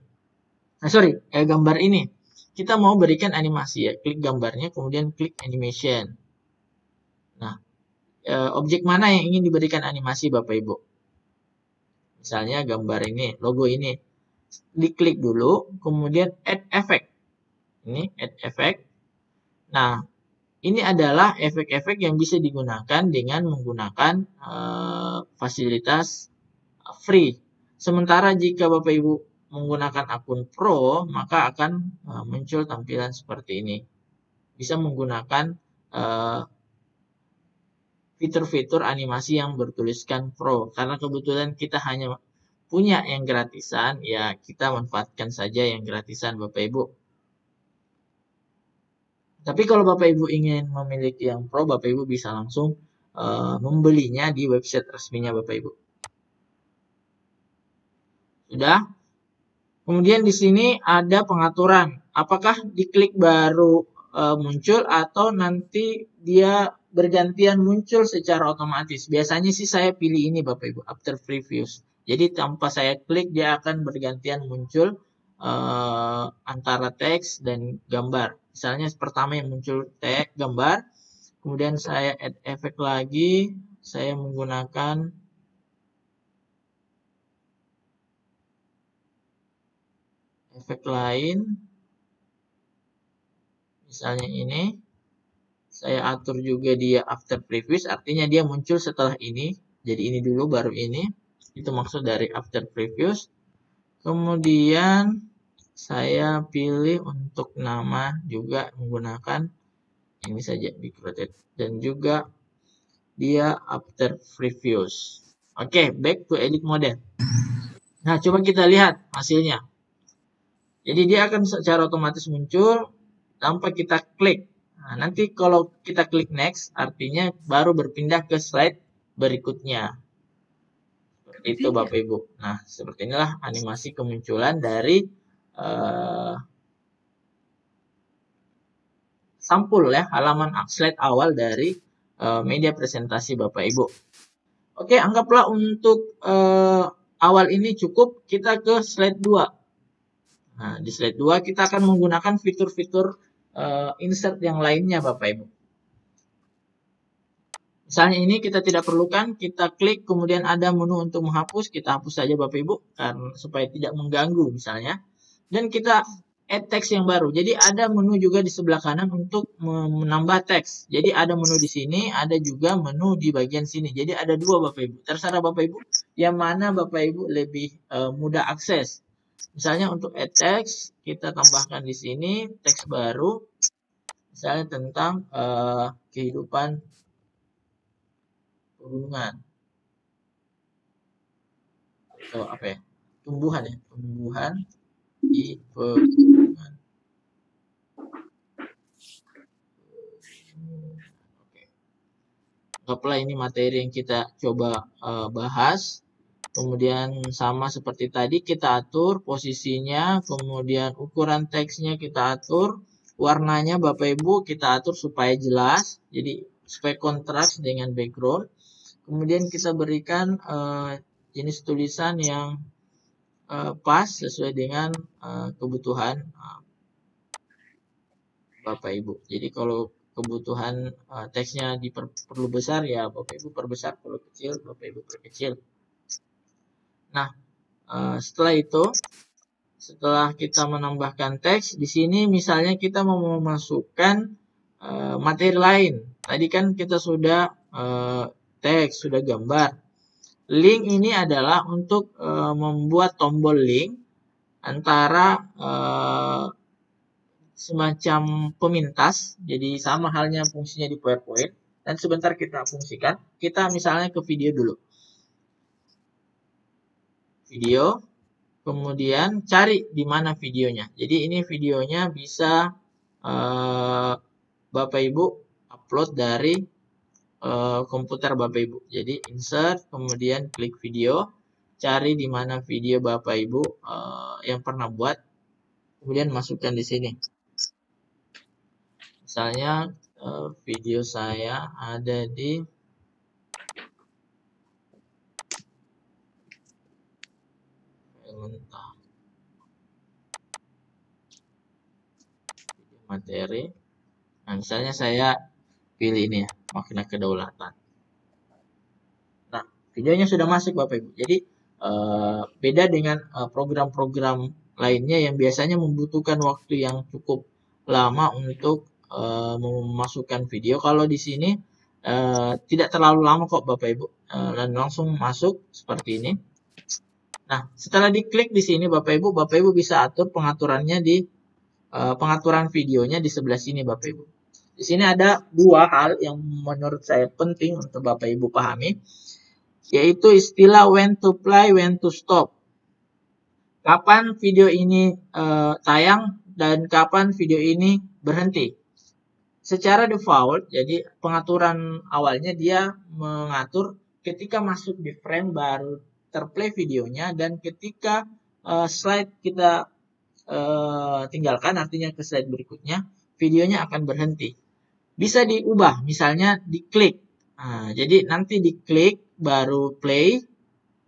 Gambar ini. Kita mau berikan animasi ya, klik gambarnya kemudian klik animation. Nah, objek mana yang ingin diberikan animasi Bapak Ibu? Misalnya gambar ini, logo ini. Diklik dulu, kemudian add effect. Ini add effect. Nah, ini adalah efek-efek yang bisa digunakan dengan menggunakan fasilitas free. Sementara jika Bapak Ibu menggunakan akun Pro, maka akan muncul tampilan seperti ini. Bisa menggunakan fitur-fitur animasi yang bertuliskan Pro. Karena kebetulan kita hanya punya yang gratisan, ya kita manfaatkan saja yang gratisan Bapak Ibu. Tapi kalau Bapak Ibu ingin memiliki yang Pro, Bapak Ibu bisa langsung membelinya di website resminya Bapak Ibu. Sudah. Kemudian di sini ada pengaturan. Apakah diklik baru muncul atau nanti dia bergantian muncul secara otomatis. Biasanya sih saya pilih ini Bapak Ibu, after previews. Jadi tanpa saya klik dia akan bergantian muncul antara teks dan gambar. Misalnya pertama yang muncul teks gambar, kemudian saya add efek lagi, saya menggunakan efek lain, misalnya ini, saya atur juga dia after previews, artinya dia muncul setelah ini, jadi ini dulu baru ini, itu maksud dari after previews. Kemudian saya pilih untuk nama juga menggunakan ini saja Big-Rotate dan juga dia after previews. Oke, back to edit mode. Nah, coba kita lihat hasilnya. Jadi dia akan secara otomatis muncul tanpa kita klik. Nah, nanti kalau kita klik next, artinya baru berpindah ke slide berikutnya. Seperti itu Bapak Ibu. Nah, seperti inilah animasi kemunculan dari sampul ya, halaman slide awal dari media presentasi Bapak Ibu. Oke, anggaplah untuk awal ini cukup, kita ke slide 2. Nah, di slide 2 kita akan menggunakan fitur-fitur insert yang lainnya Bapak Ibu. Misalnya ini kita tidak perlukan, kita klik kemudian ada menu untuk menghapus, kita hapus saja Bapak Ibu karena supaya tidak mengganggu misalnya. Dan kita add teks yang baru. Jadi ada menu juga di sebelah kanan untuk menambah teks. Jadi ada menu di sini, ada juga menu di bagian sini. Jadi ada dua Bapak Ibu. Terserah Bapak Ibu yang mana Bapak Ibu lebih mudah akses. Misalnya untuk add teks, kita tambahkan di sini teks baru. Misalnya tentang kehidupan pegunungan. Atau apa ya? Tumbuhan ya, tumbuhan di pegunungan. Oke. Anggaplah ini materi yang kita coba bahas. Kemudian sama seperti tadi kita atur posisinya, kemudian ukuran teksnya kita atur, warnanya Bapak Ibu kita atur supaya jelas, jadi supaya kontras dengan background. Kemudian kita berikan jenis tulisan yang pas sesuai dengan kebutuhan Bapak Ibu. Jadi kalau kebutuhan teksnya perlu besar ya Bapak Ibu perbesar, kalau kecil Bapak Ibu perkecil. Nah, setelah itu, setelah kita menambahkan teks, di sini misalnya kita mau memasukkan materi lain. Tadi kan kita sudah teks, sudah gambar. Link ini adalah untuk membuat tombol link antara semacam pemintas, jadi sama halnya fungsinya di PowerPoint. Dan sebentar kita fungsikan, kita misalnya ke video dulu. Video, kemudian cari di mana videonya. Jadi ini videonya bisa Bapak Ibu upload dari komputer Bapak Ibu. Jadi insert, kemudian klik video, cari di mana video Bapak Ibu yang pernah buat, kemudian masukkan di sini. Misalnya video saya ada di materi. Nah, misalnya saya pilih ini ya, makna kedaulatan. Nah, videonya sudah masuk Bapak Ibu. Jadi beda dengan program-program lainnya yang biasanya membutuhkan waktu yang cukup lama untuk memasukkan video. Kalau di sini tidak terlalu lama kok Bapak Ibu, dan langsung masuk seperti ini. Nah, setelah diklik di sini Bapak Ibu bisa atur pengaturannya di pengaturan videonya di sebelah sini Bapak Ibu. Di sini ada dua hal yang menurut saya penting untuk Bapak Ibu pahami, yaitu istilah when to play, when to stop. Kapan video ini tayang dan kapan video ini berhenti. Secara default, jadi pengaturan awalnya dia mengatur ketika masuk di frame baru terplay videonya, dan ketika slide kita tinggalkan, artinya ke slide berikutnya, videonya akan berhenti. Bisa diubah, misalnya diklik. Nah, jadi nanti diklik baru play,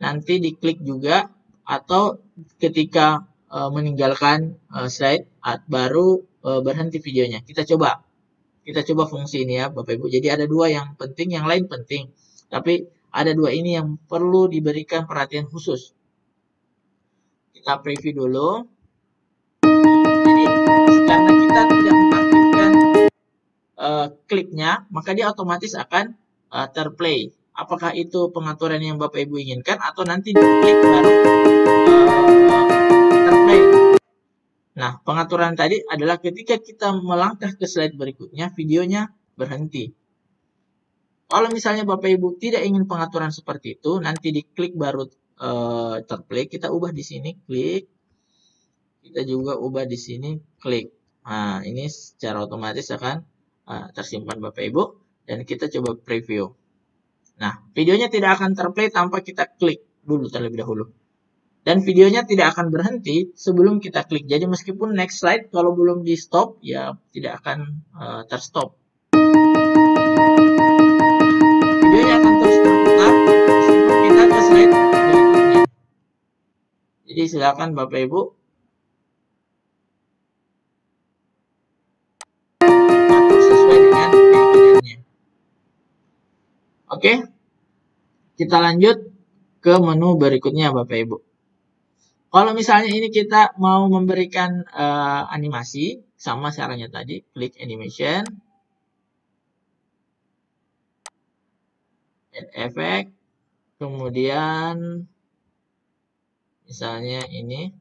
nanti diklik juga, atau ketika meninggalkan slide baru berhenti videonya. Kita coba fungsi ini ya Bapak Ibu. Jadi ada dua yang penting, yang lain penting, tapi ada dua ini yang perlu diberikan perhatian khusus. Kita preview dulu. Jadi karena kita tidak mengaktifkan kliknya, maka dia otomatis akan terplay. Apakah itu pengaturan yang Bapak Ibu inginkan, atau nanti diklik baru terplay. Nah, pengaturan tadi adalah ketika kita melangkah ke slide berikutnya, videonya berhenti. Kalau misalnya Bapak Ibu tidak ingin pengaturan seperti itu, nanti diklik baru terplay, kita ubah di sini klik. Kita juga ubah di sini klik. Nah, ini secara otomatis akan tersimpan Bapak Ibu, dan kita coba preview. Nah, videonya tidak akan terplay tanpa kita klik dulu terlebih dahulu. Dan videonya tidak akan berhenti sebelum kita klik. Jadi meskipun next slide kalau belum di stop, ya tidak akan terstop. Videonya akan terus berputar meskipun kita ke slide berikutnya. Jadi silakan Bapak Ibu atur sesuai dengan keinginannya. Oke, kita lanjut ke menu berikutnya Bapak Ibu. Kalau misalnya ini kita mau memberikan animasi, sama caranya tadi, klik animation, add effect, kemudian misalnya ini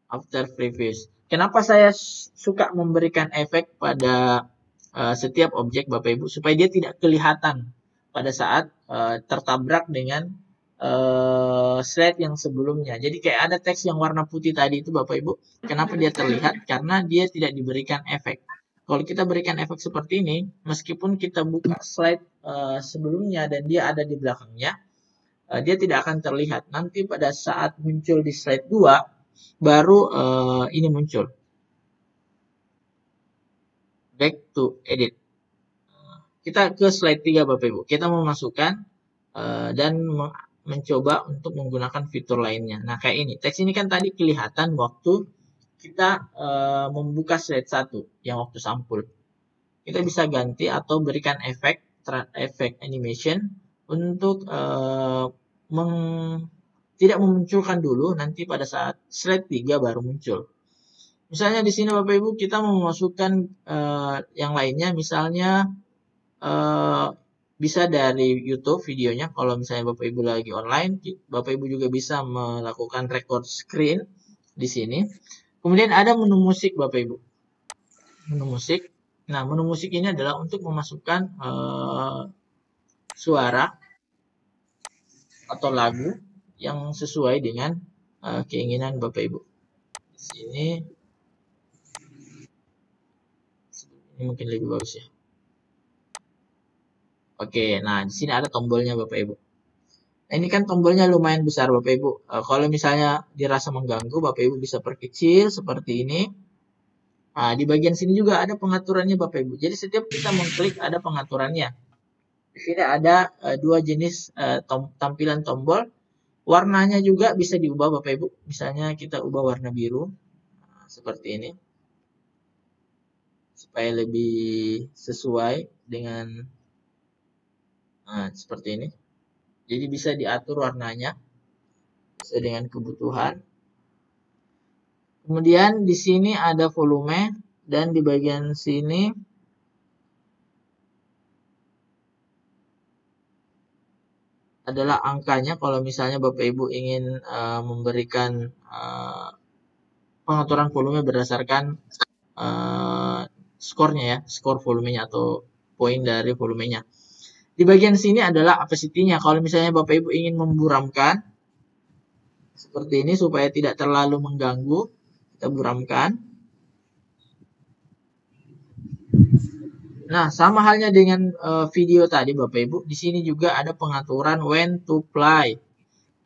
after previews. Kenapa saya suka memberikan efek pada setiap objek Bapak Ibu, supaya dia tidak kelihatan pada saat tertabrak dengan slide yang sebelumnya. Jadi kayak ada teks yang warna putih tadi itu Bapak Ibu, kenapa dia terlihat? Karena dia tidak diberikan efek. Kalau kita berikan efek seperti ini, meskipun kita buka slide sebelumnya dan dia ada di belakangnya, dia tidak akan terlihat. Nanti pada saat muncul di slide 2, baru ini muncul. Back to edit. Kita ke slide 3 Bapak Ibu. Kita memasukkan dan mencoba untuk menggunakan fitur lainnya. Nah, kayak ini. Teks ini kan tadi kelihatan waktu kita membuka slide 1 yang waktu sampul. Kita bisa ganti atau berikan efek animation untuk tidak memunculkan dulu, nanti pada saat slide 3 baru muncul. Misalnya di sini Bapak Ibu kita mau memasukkan yang lainnya, misalnya bisa dari YouTube videonya. Kalau misalnya Bapak Ibu lagi online, Bapak Ibu juga bisa melakukan record screen di sini. Kemudian ada menu musik Bapak Ibu. Menu musik. Nah, menu musik ini adalah untuk memasukkan suara atau lagu yang sesuai dengan keinginan Bapak Ibu. Di sini ini mungkin lebih bagus ya. Oke, nah di sini ada tombolnya Bapak Ibu. Nah, ini kan tombolnya lumayan besar Bapak Ibu. Kalau misalnya dirasa mengganggu, Bapak Ibu bisa perkecil seperti ini. Nah, di bagian sini juga ada pengaturannya Bapak Ibu. Jadi setiap kita mengklik ada pengaturannya. Di sini ada dua jenis tampilan tombol. Warnanya juga bisa diubah Bapak Ibu. Misalnya kita ubah warna biru. Nah, seperti ini. Supaya lebih sesuai dengan seperti ini. Jadi bisa diatur warnanya sesuai dengan kebutuhan. Kemudian di sini ada volume dan di bagian sini adalah angkanya. Kalau misalnya Bapak Ibu ingin memberikan pengaturan volume berdasarkan skornya ya, skor volumenya atau poin dari volumenya. Di bagian sini adalah opacity-nya. Kalau misalnya Bapak Ibu ingin memburamkan seperti ini supaya tidak terlalu mengganggu, kita buramkan. Nah, sama halnya dengan video tadi Bapak Ibu, di sini juga ada pengaturan when to play.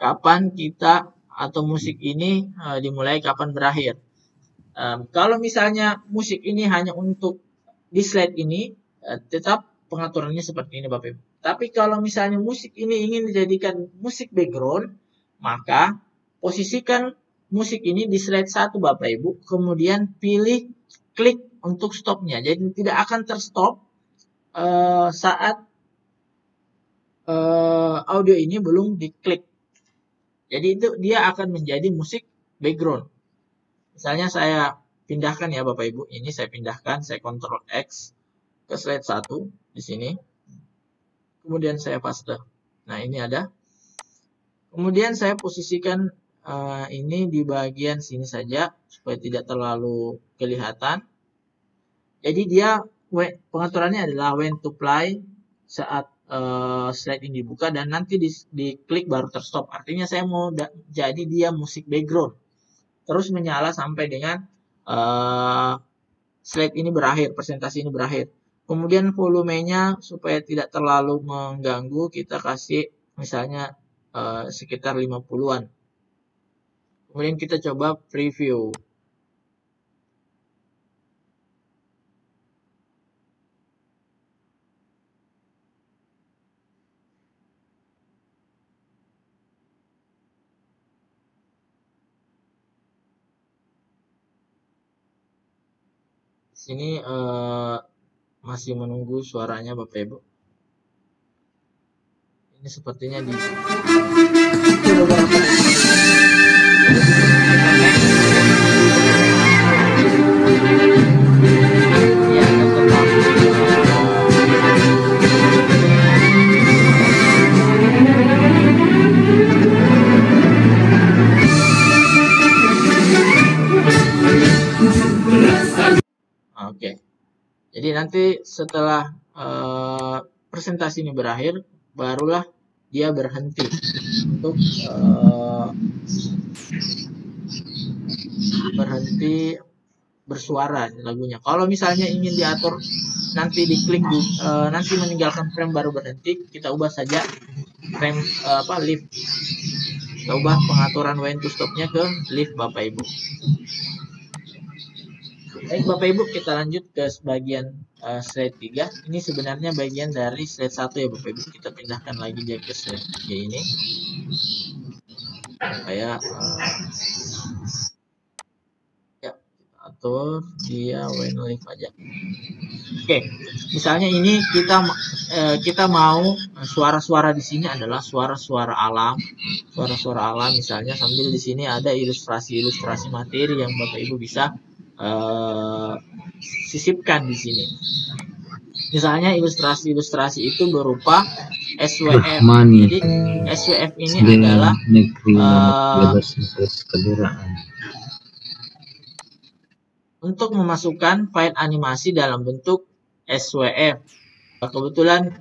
Kapan kita atau musik ini dimulai, kapan berakhir. Kalau misalnya musik ini hanya untuk di slide ini, tetap pengaturannya seperti ini Bapak Ibu. Tapi kalau misalnya musik ini ingin dijadikan musik background, maka posisikan musik ini di slide 1 Bapak Ibu, kemudian pilih klik untuk stopnya. Jadi tidak akan terstop saat audio ini belum diklik. Jadi itu dia akan menjadi musik background. Misalnya saya pindahkan ya Bapak Ibu, ini saya pindahkan, saya Ctrl X ke slide 1 di sini. Kemudian saya paste. Nah, ini ada. Kemudian saya posisikan ini di bagian sini saja supaya tidak terlalu kelihatan. Jadi dia pengaturannya adalah when to play saat slide ini dibuka dan nanti diklik baru terstop. Artinya saya mau jadi dia musik background. Terus menyala sampai dengan slide ini berakhir, presentasi ini berakhir. Kemudian volumenya supaya tidak terlalu mengganggu, kita kasih misalnya sekitar 50-an. Kemudian kita coba preview. Sini masih menunggu suaranya Bapak Ibu. Ini sepertinya di Oke. Jadi nanti setelah presentasi ini berakhir, barulah dia berhenti untuk berhenti bersuara lagunya. Kalau misalnya ingin diatur nanti diklik nanti meninggalkan frame baru berhenti, kita ubah saja frame lift. Kita ubah pengaturan when to stop-nya ke lift Bapak Ibu. Baik Bapak Ibu, kita lanjut ke bagian slide 3. Ini sebenarnya bagian dari slide 1 ya Bapak Ibu. Kita pindahkan lagi dia ke slide 3 ini. Supaya ya, kita atur dia when live aja. Oke, misalnya ini kita mau suara-suara di sini adalah suara-suara alam, misalnya sambil di sini ada ilustrasi-ilustrasi materi yang Bapak Ibu bisa sisipkan di sini. Misalnya ilustrasi-ilustrasi itu berupa SWF. Jadi SWF ini adalah untuk memasukkan file animasi dalam bentuk SWF. Kebetulan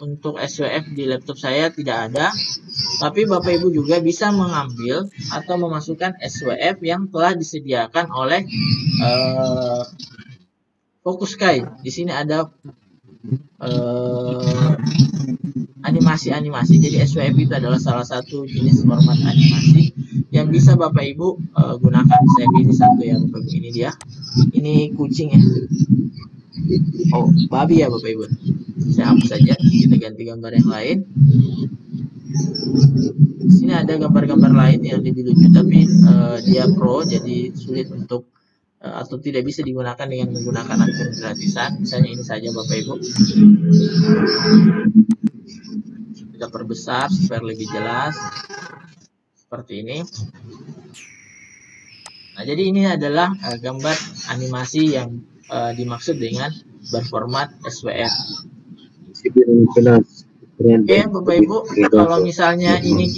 untuk SWF di laptop saya tidak ada, tapi Bapak Ibu juga bisa mengambil atau memasukkan SWF yang telah disediakan oleh Focuskai. Di sini ada animasi-animasi. Jadi SWF itu adalah salah satu jenis format animasi yang bisa Bapak Ibu gunakan. Saya pilih satu ya Bapak Ibu, ini dia. Ini kucing ya. Oh, babi ya Bapak Ibu. Saya hapus saja, kita ganti gambar yang lain. Di sini ada gambar-gambar lain yang lebih lucu, tapi dia pro, jadi sulit untuk atau tidak bisa digunakan dengan menggunakan akun gratisan. Misalnya ini saja Bapak Ibu. Kita perbesar supaya lebih jelas. Seperti ini. Nah, jadi ini adalah gambar animasi yang dimaksud dengan berformat SWF. Oke, Bapak Ibu, kalau misalnya ini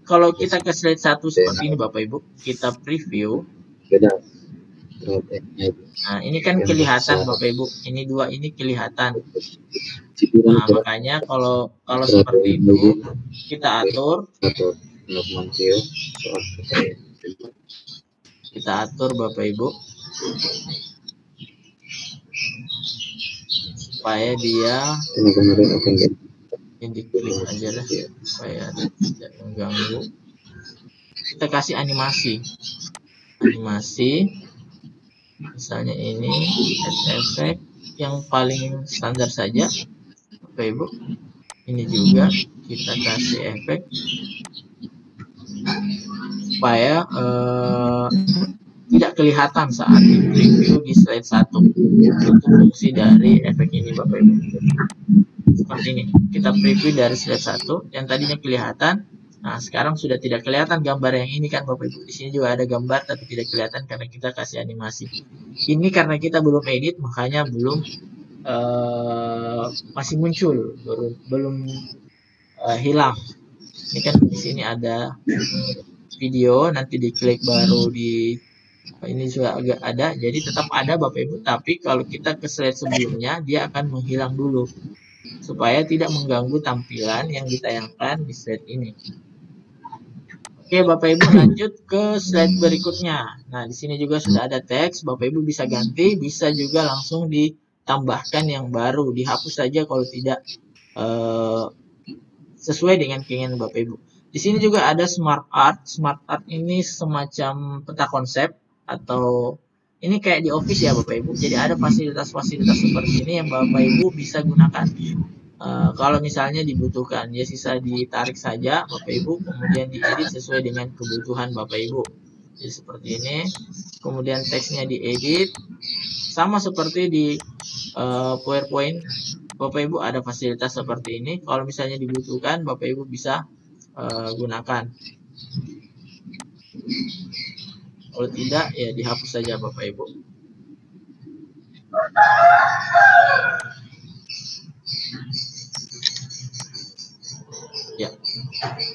kalau kita ke slide 1 seperti ini Bapak Ibu, kita preview. Nah, ini kan kelihatan Bapak Ibu, ini dua ini kelihatan. Nah, makanya kalau seperti itu kita atur. Kita atur Bapak Ibu supaya dia ini diklik aja lah supaya tidak mengganggu. Kita kasih animasi, misalnya ini efek yang paling standar saja Bapak Ibu. Ini juga kita kasih efek supaya tidak kelihatan saat di preview di slide 1. Itu fungsi dari efek ini Bapak Ibu. Seperti ini, kita preview dari slide 1 yang tadinya kelihatan. Nah, sekarang sudah tidak kelihatan gambar yang ini kan Bapak Ibu. Di sini juga ada gambar tapi tidak kelihatan karena kita kasih animasi. Ini karena kita belum edit, makanya belum masih muncul, belum hilang. Ini kan di sini ada video, nanti diklik baru di ini juga agak ada, jadi tetap ada Bapak Ibu, tapi kalau kita ke slide sebelumnya dia akan menghilang dulu supaya tidak mengganggu tampilan yang ditayangkan di slide ini. Oke Bapak Ibu, lanjut ke slide berikutnya. Nah, di sini juga sudah ada teks, Bapak Ibu bisa ganti, bisa juga langsung ditambahkan yang baru, dihapus saja kalau tidak sesuai dengan keinginan Bapak Ibu. Di sini juga ada smart art. Smart art ini semacam peta konsep atau ini kayak di office ya Bapak Ibu. Jadi ada fasilitas-fasilitas seperti ini yang Bapak Ibu bisa gunakan. Kalau misalnya dibutuhkan, ya sisa ditarik saja Bapak Ibu, kemudian diedit sesuai dengan kebutuhan Bapak Ibu. Jadi seperti ini. Kemudian teksnya diedit. Sama seperti di PowerPoint. Bapak Ibu ada fasilitas seperti ini. Kalau misalnya dibutuhkan, Bapak Ibu bisa gunakan. Kalau tidak, ya dihapus saja Bapak Ibu. Ya.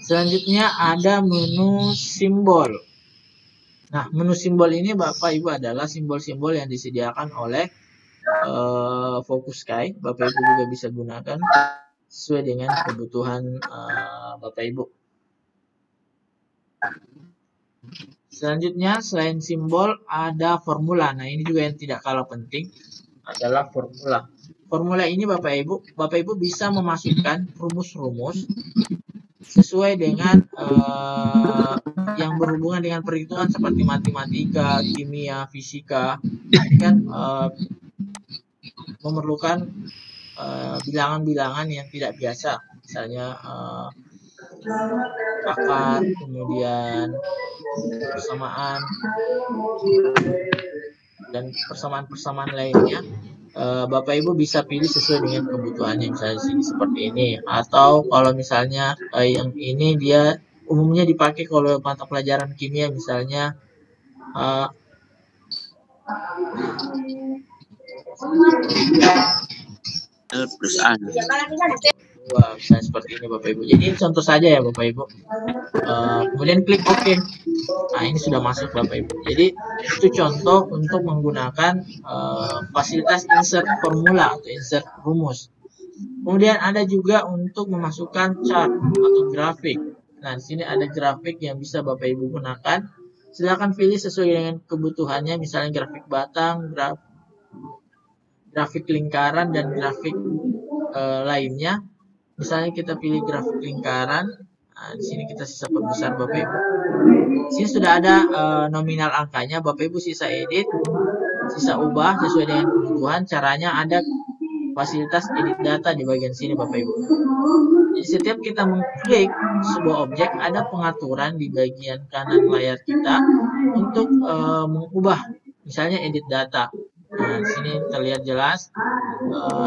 Selanjutnya ada menu simbol. Nah, menu simbol ini Bapak Ibu adalah simbol-simbol yang disediakan oleh Focuskai. Bapak Ibu juga bisa gunakan sesuai dengan kebutuhan Bapak Ibu. Selanjutnya, selain simbol ada formula. Nah, ini juga yang tidak kalah penting adalah formula. Formula ini Bapak Ibu bisa memasukkan rumus-rumus sesuai dengan yang berhubungan dengan perhitungan seperti matematika, kimia, fisika. Ini kan memerlukan bilangan-bilangan yang tidak biasa, misalnya akar, kemudian persamaan. dan persamaan-persamaan lainnya, Bapak Ibu bisa pilih sesuai dengan kebutuhannya, misalnya di sini seperti ini. Atau kalau misalnya yang ini dia umumnya dipakai kalau mata pelajaran kimia, misalnya plus A. Wah, misalnya seperti ini Bapak Ibu. Jadi contoh saja ya Bapak Ibu. Kemudian klik OK. Nah, ini sudah masuk Bapak Ibu. Jadi itu contoh untuk menggunakan fasilitas insert formula atau insert rumus. Kemudian ada juga untuk memasukkan chart atau grafik. Nah, di sini ada grafik yang bisa Bapak Ibu gunakan. Silakan pilih sesuai dengan kebutuhannya, misalnya grafik batang, grafik lingkaran, dan grafik lainnya. Misalnya kita pilih grafik lingkaran. Nah, di sini kita sisa perbesar Bapak Ibu. Di sini sudah ada nominal angkanya. Bapak Ibu sisa edit, sisa ubah sesuai dengan kebutuhan. Caranya ada fasilitas edit data di bagian sini Bapak Ibu. Jadi setiap kita mengklik sebuah objek, ada pengaturan di bagian kanan layar kita untuk mengubah, misalnya edit data. Nah, di sini terlihat jelas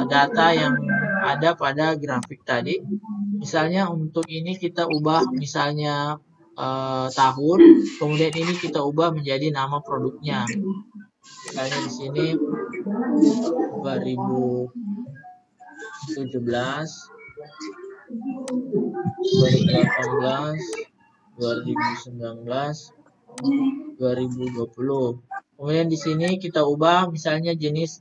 data yang ada pada grafik tadi. Misalnya untuk ini kita ubah misalnya tahun, kemudian ini kita ubah menjadi nama produknya. Misalnya di sini 2017, 2018, 2019, 2020. Kemudian di sini kita ubah misalnya jenis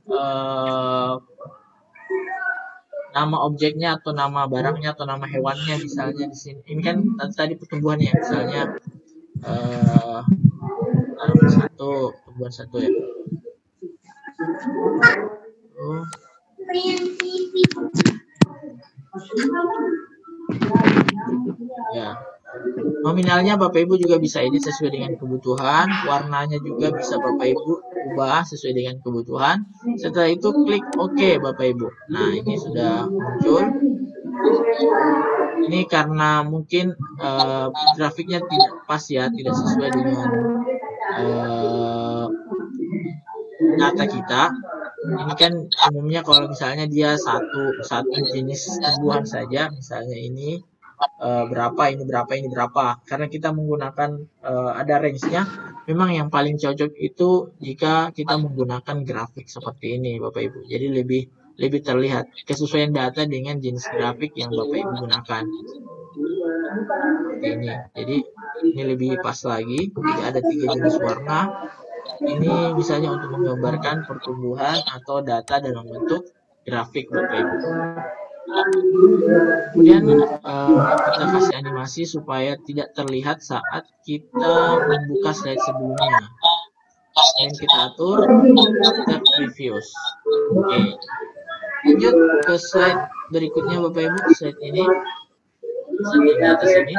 nama objeknya atau nama barangnya atau nama hewannya, misalnya di sini. Ini kan tadi pertumbuhannya, misalnya tumbuhan satu ya. Ya. Nominalnya Bapak Ibu juga bisa edit sesuai dengan kebutuhan, warnanya juga bisa Bapak Ibu ubah sesuai dengan kebutuhan. Setelah itu klik OK Bapak Ibu. Nah, ini sudah muncul. Ini karena mungkin grafiknya tidak pas ya, tidak sesuai dengan data kita. Ini kan umumnya kalau misalnya dia satu jenis tumbuhan saja, misalnya ini berapa, ini berapa, ini berapa. Karena kita menggunakan ada range-nya, memang yang paling cocok itu jika kita menggunakan grafik seperti ini Bapak Ibu. Jadi lebih terlihat kesesuaian data dengan jenis grafik yang Bapak Ibu gunakan. Seperti ini. Jadi ini lebih pas lagi. Jadi ada 3 jenis warna. Ini misalnya untuk menggambarkan pertumbuhan atau data dalam bentuk grafik Bapak Ibu. Kemudian kita kasih animasi supaya tidak terlihat saat kita membuka slide sebelumnya. Dan kita atur, kita previews. Oke. Lanjut ke slide berikutnya Bapak Ibu, slide ini. Slide di atas ini.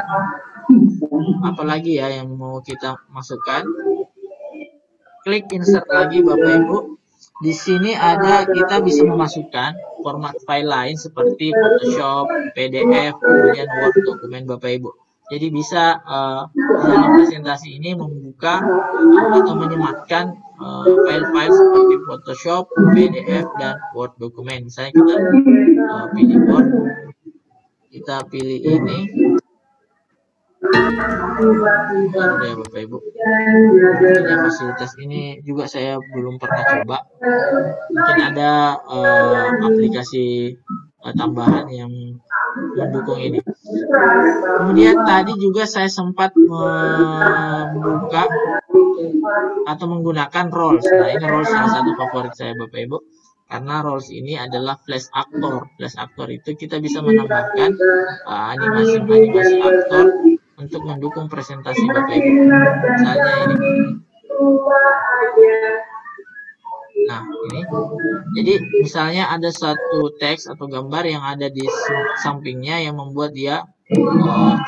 Apalagi ya yang mau kita masukkan. Klik insert lagi Bapak Ibu. Di sini ada kita bisa memasukkan format file lain seperti Photoshop, PDF, kemudian Word dokumen Bapak Ibu. Jadi bisa dalam presentasi ini membuka atau menyematkan file-file seperti Photoshop, PDF, dan Word dokumen. Misalnya kita pilih Word, kita pilih ini. Baru ya Bapak Ibu. Ini fasilitas ini juga saya belum pernah coba. Mungkin ada aplikasi tambahan yang mendukung ini. Kemudian tadi juga saya sempat membuka atau menggunakan Rolls. Nah, ini Rolls salah satu favorit saya Bapak Ibu. Karena Rolls ini adalah flash actor. Flash actor itu kita bisa menambahkan animasi aktor untuk mendukung presentasi Bapak Ibu. Misalnya ini. Nah, ini. Jadi misalnya ada satu teks atau gambar yang ada di sampingnya yang membuat dia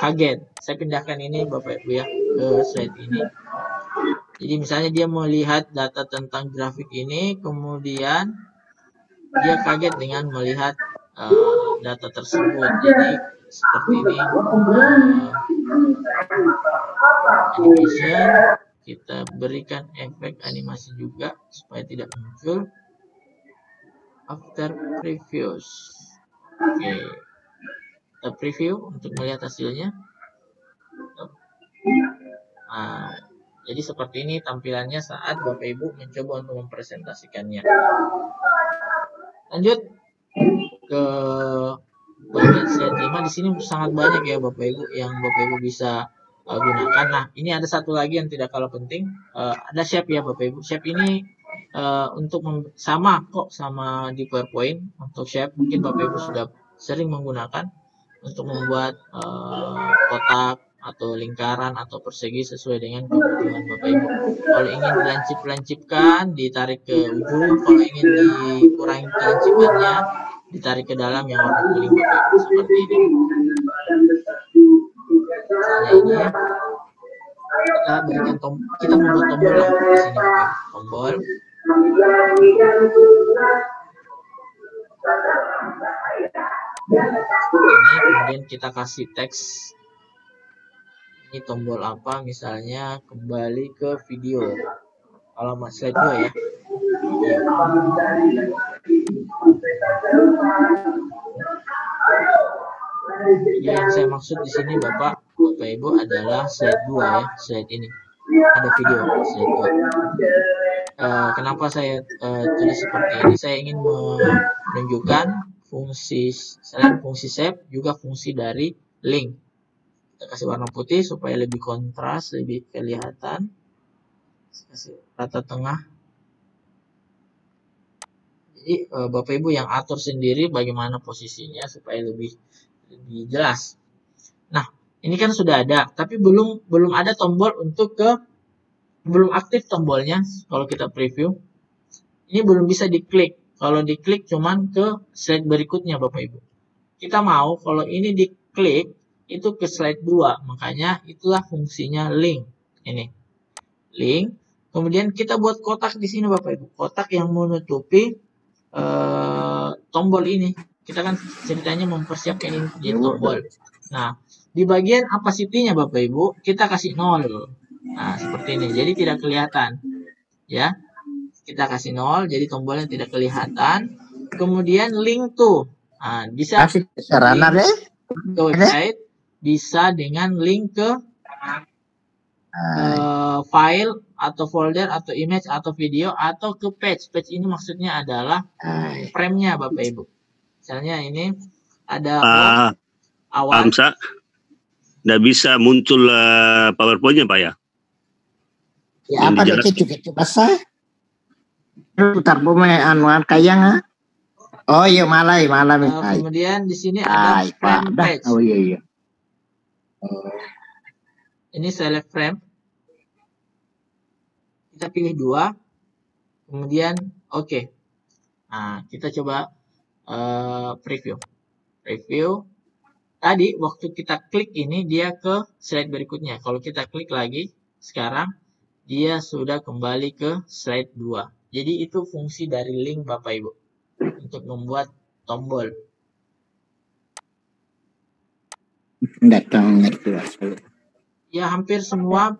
kaget. Saya pindahkan ini Bapak Ibu ya ke slide ini. Jadi misalnya dia melihat data tentang grafik ini, kemudian dia kaget dengan melihat data tersebut. Jadi seperti ini. Animation. kita berikan efek animasi juga supaya tidak muncul after previews. Oke, kita preview untuk melihat hasilnya. Nah, jadi seperti ini tampilannya saat Bapak Ibu mencoba untuk mempresentasikannya. Lanjut ke bagian slide 5. Di sini sangat banyak ya Bapak Ibu yang Bapak Ibu bisa gunakan. Nah, ini ada satu lagi yang tidak kalah penting. Ada shape ya Bapak Ibu. Shape ini untuk sama kok sama di PowerPoint. Untuk shape mungkin Bapak Ibu sudah sering menggunakan untuk membuat kotak atau lingkaran atau persegi sesuai dengan kebutuhan Bapak Ibu. Kalau ingin dilancip-lancipkan, ditarik ke ujung. Kalau ingin dikurangi kelancipannya, ditarik ke dalam yang warna kuning Bapak Ibu, seperti ini. Misalnya ini ya. Kita berikan kita membuat tombol lah di sini Bapak Ibu. Tombol. Ini kemudian kita kasih teks. Ini tombol apa? Misalnya kembali ke video. Alamat slide 2 ya. Jadi yang saya maksud di sini Bapak Ibu adalah slide 2 ya, slide ini. Ada video slide 2. Kenapa saya tulis seperti ini? Saya ingin menunjukkan fungsi selain fungsi shape juga fungsi dari link. Kita kasih warna putih supaya lebih kontras, lebih kelihatan. Kasih rata tengah. Jadi Bapak Ibu yang atur sendiri bagaimana posisinya supaya lebih jelas. Nah, ini kan sudah ada, tapi belum ada tombol untuk belum aktif tombolnya. Kalau kita preview, ini belum bisa diklik. Kalau diklik cuman ke slide berikutnya Bapak Ibu. Kita mau kalau ini diklik itu ke slide 2, makanya itulah fungsinya link. Ini link. Kemudian kita buat kotak di sini Bapak Ibu, kotak yang menutupi tombol ini. Kita kan ceritanya mempersiapkan ini jadi tombol. Nah, di bagian opacity-nya Bapak Ibu, kita kasih 0. Nah, seperti ini. Jadi tidak kelihatan. Ya. Kita kasih 0, jadi tombolnya tidak kelihatan. Kemudian link tuh. Nah, bisa link ke website, bisa dengan link ke file atau folder atau image atau video atau ke page. Page ini maksudnya adalah frame-nya Bapak Ibu. Misalnya ini ada awal. Amsa, nggak bisa muncul PowerPoint-nya Pak ya? Ya apa itu bahasa? Putar bumi anuan kayang. Oh iya malai. Kemudian di sini ada frame page. Oh iya. Ini select frame. Kita pilih 2. Kemudian oke. Nah, kita coba preview. Tadi waktu kita klik ini dia ke slide berikutnya. Kalau kita klik lagi sekarang dia sudah kembali ke slide 2. Jadi itu fungsi dari link Bapak Ibu untuk membuat tombol. Ya hampir semua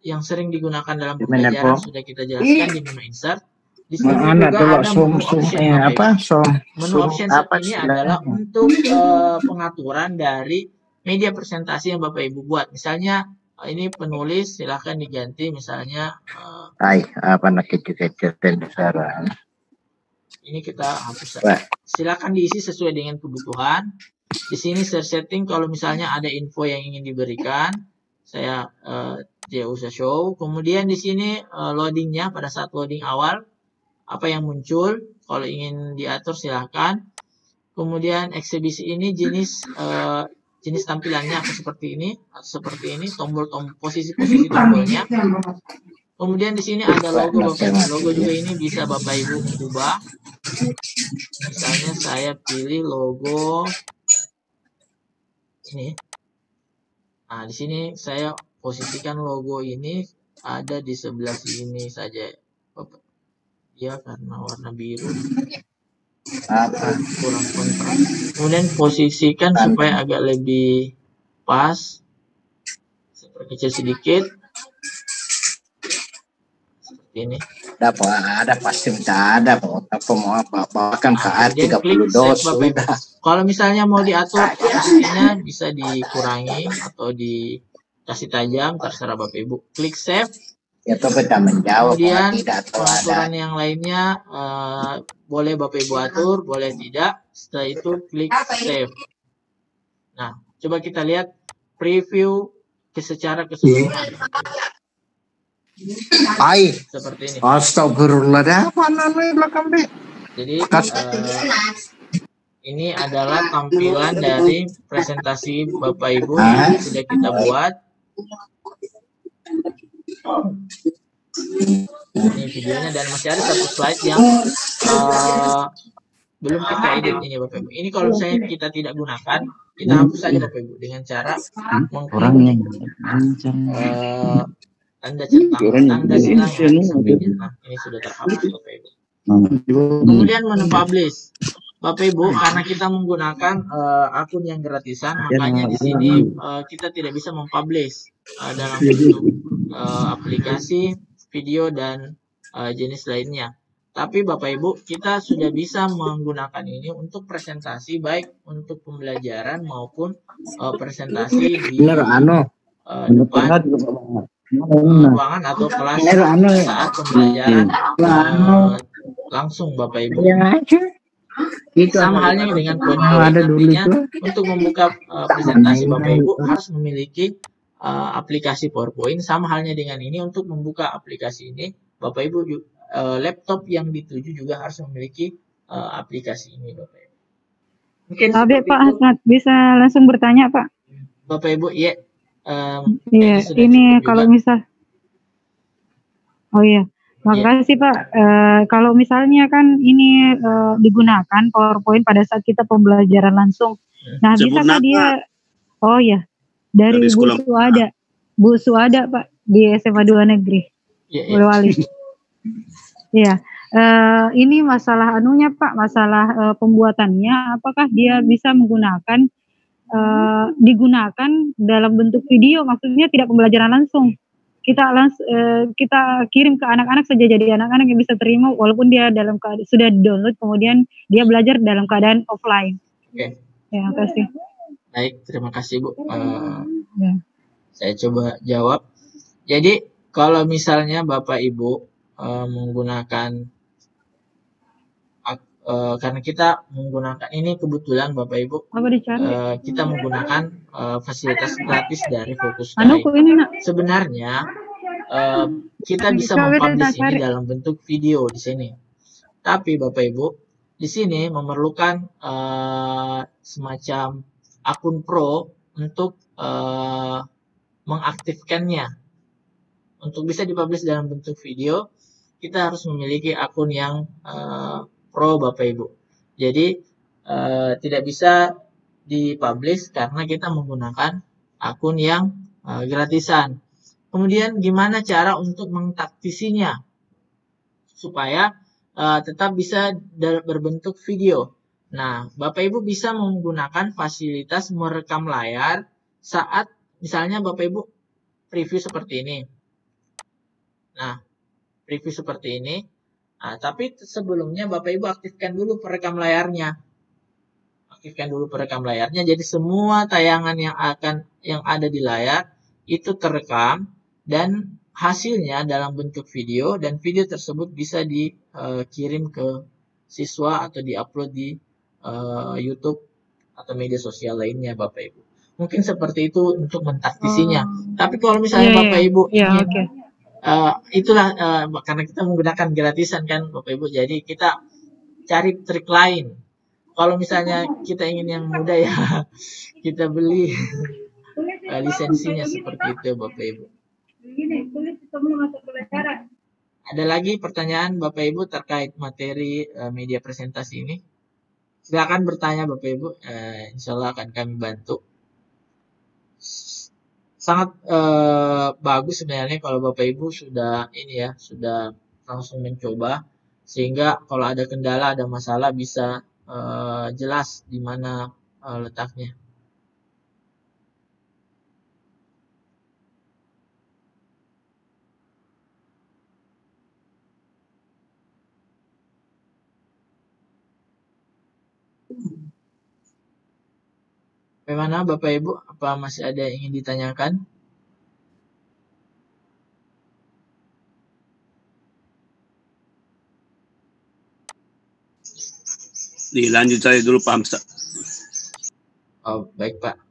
yang sering digunakan dalam pembelajaran sudah kita jelaskan di menu insert. Di sini juga ada menu option. Menu option ini adalah untuk pengaturan dari media presentasi yang Bapak Ibu buat. Misalnya ini penulis silahkan diganti misalnya ini kita hapus. Silakan diisi sesuai dengan kebutuhan. Di sini setting kalau misalnya ada info yang ingin diberikan, saya tidak usah show. Kemudian di sini loadingnya pada saat loading awal apa yang muncul, kalau ingin diatur silahkan. Kemudian eksibisi ini jenis tampilannya seperti ini, posisi tombolnya. Kemudian di sini ada logo Bapak Ibu. Logo juga ini bisa Bapak Ibu ubah. Misalnya saya pilih logo ini. Nah, di sini saya posisikan logo ini ada di sebelah sini saja. Ya, karena warna biru. Kurang kontras. Kemudian posisikan supaya agak lebih pas. Saya perkecil sedikit. ini. Ada pasti ada apa mau bawakan ke Kemudian klik 32 save Bapak Ibu. sudah. Kalau misalnya mau diatur posisinya bisa dikurangi atau dikasih tajam, terserah Bapak Ibu. Klik save. Ya tuh kita menjawab Kemudian tidak atau pengaturan ada. yang lainnya boleh Bapak Ibu atur, boleh tidak. Setelah itu klik save. Nah, coba kita lihat preview secara keseluruhan. Ai, Seperti ini. astagfirullah, ada apa namanya belakang deh? Jadi ini adalah tampilan dari presentasi Bapak Ibu yang sudah kita buat. Ini videonya dan masih ada satu slide yang belum kita edit ini Bapak Ibu. Ini kalau misalnya kita tidak gunakan, kita hapus saja Bapak Ibu dengan cara mengklik tanda centang, tanda silang yang di sampingnya. Nah, ini sudah terhapus Bapak Ibu. Kemudian menu publish. Bapak Ibu, karena kita menggunakan akun yang gratisan, makanya di sini kita tidak bisa mempublish dalam bentuk aplikasi, video, dan jenis lainnya. Tapi Bapak Ibu, kita sudah bisa menggunakan ini untuk presentasi, baik untuk pembelajaran maupun presentasi di depan ruangan atau kelas saat pembelajaran langsung Bapak Ibu. Sama halnya dengan poin-poin, nantinya untuk membuka presentasi Bapak Ibu harus memiliki aplikasi PowerPoint. Sama halnya dengan ini, untuk membuka aplikasi ini Bapak Ibu laptop yang dituju juga harus memiliki aplikasi ini Bapak Ibu. Mungkin Pak Hasnat bisa langsung bertanya Pak. Bapak Ibu, ya. Iya, ini kalau misal, oh iya, makasih Pak. Kalau misalnya kan ini digunakan PowerPoint pada saat kita pembelajaran langsung. Nah, bisakah dia? Oh ya, dari Bu Suada Pak di SMA 2 Negeri, Boyolali. Iya, ini masalah anunya Pak, masalah pembuatannya. Apakah dia bisa menggunakan digunakan dalam bentuk video, maksudnya tidak pembelajaran langsung. Kita kirim ke anak-anak saja, jadi anak-anak yang bisa terima walaupun dia dalam keadaan sudah download, kemudian dia belajar dalam keadaan offline. Oke. Ya, kasih. Baik, terima kasih Bu. Saya coba jawab. Jadi kalau misalnya Bapak Ibu menggunakan karena kita menggunakan ini, kebetulan Bapak Ibu kita menggunakan fasilitas gratis dari Focusguide. Sebenarnya kita bisa mempublish ini dalam bentuk video di sini. Tapi Bapak Ibu di sini memerlukan semacam akun pro untuk mengaktifkannya. Untuk bisa dipublish dalam bentuk video, kita harus memiliki akun yang pro Bapak Ibu. Jadi tidak bisa dipublish karena kita menggunakan akun yang gratisan. Kemudian gimana cara untuk mengtaktisinya supaya tetap bisa berbentuk video. Nah, Bapak Ibu bisa menggunakan fasilitas merekam layar saat misalnya Bapak Ibu preview seperti ini. Nah, preview seperti ini. Nah, tapi sebelumnya Bapak Ibu aktifkan dulu perekam layarnya. Aktifkan dulu perekam layarnya. Jadi semua tayangan yang ada di layar itu terekam dan hasilnya dalam bentuk video, dan video tersebut bisa dikirim ke siswa atau diupload di YouTube atau media sosial lainnya Bapak Ibu. Mungkin seperti itu untuk mentaktisinya. Tapi kalau misalnya Bapak Ibu ingin itulah karena kita menggunakan gratisan kan Bapak Ibu, jadi kita cari trik lain. Kalau misalnya kita ingin yang mudah ya kita beli lisensinya seperti itu Bapak Ibu. Ada lagi pertanyaan Bapak Ibu terkait materi media presentasi ini? Silakan bertanya Bapak Ibu, insya Allah akan kami bantu. Sangat bagus sebenarnya kalau Bapak Ibu sudah sudah langsung mencoba, sehingga kalau ada kendala, ada masalah bisa jelas di mana letaknya. Bagaimana Bapak Ibu? Apa masih ada yang ingin ditanyakan? Dilanjut saya dulu Pak Hamzah. Oh, baik Pak.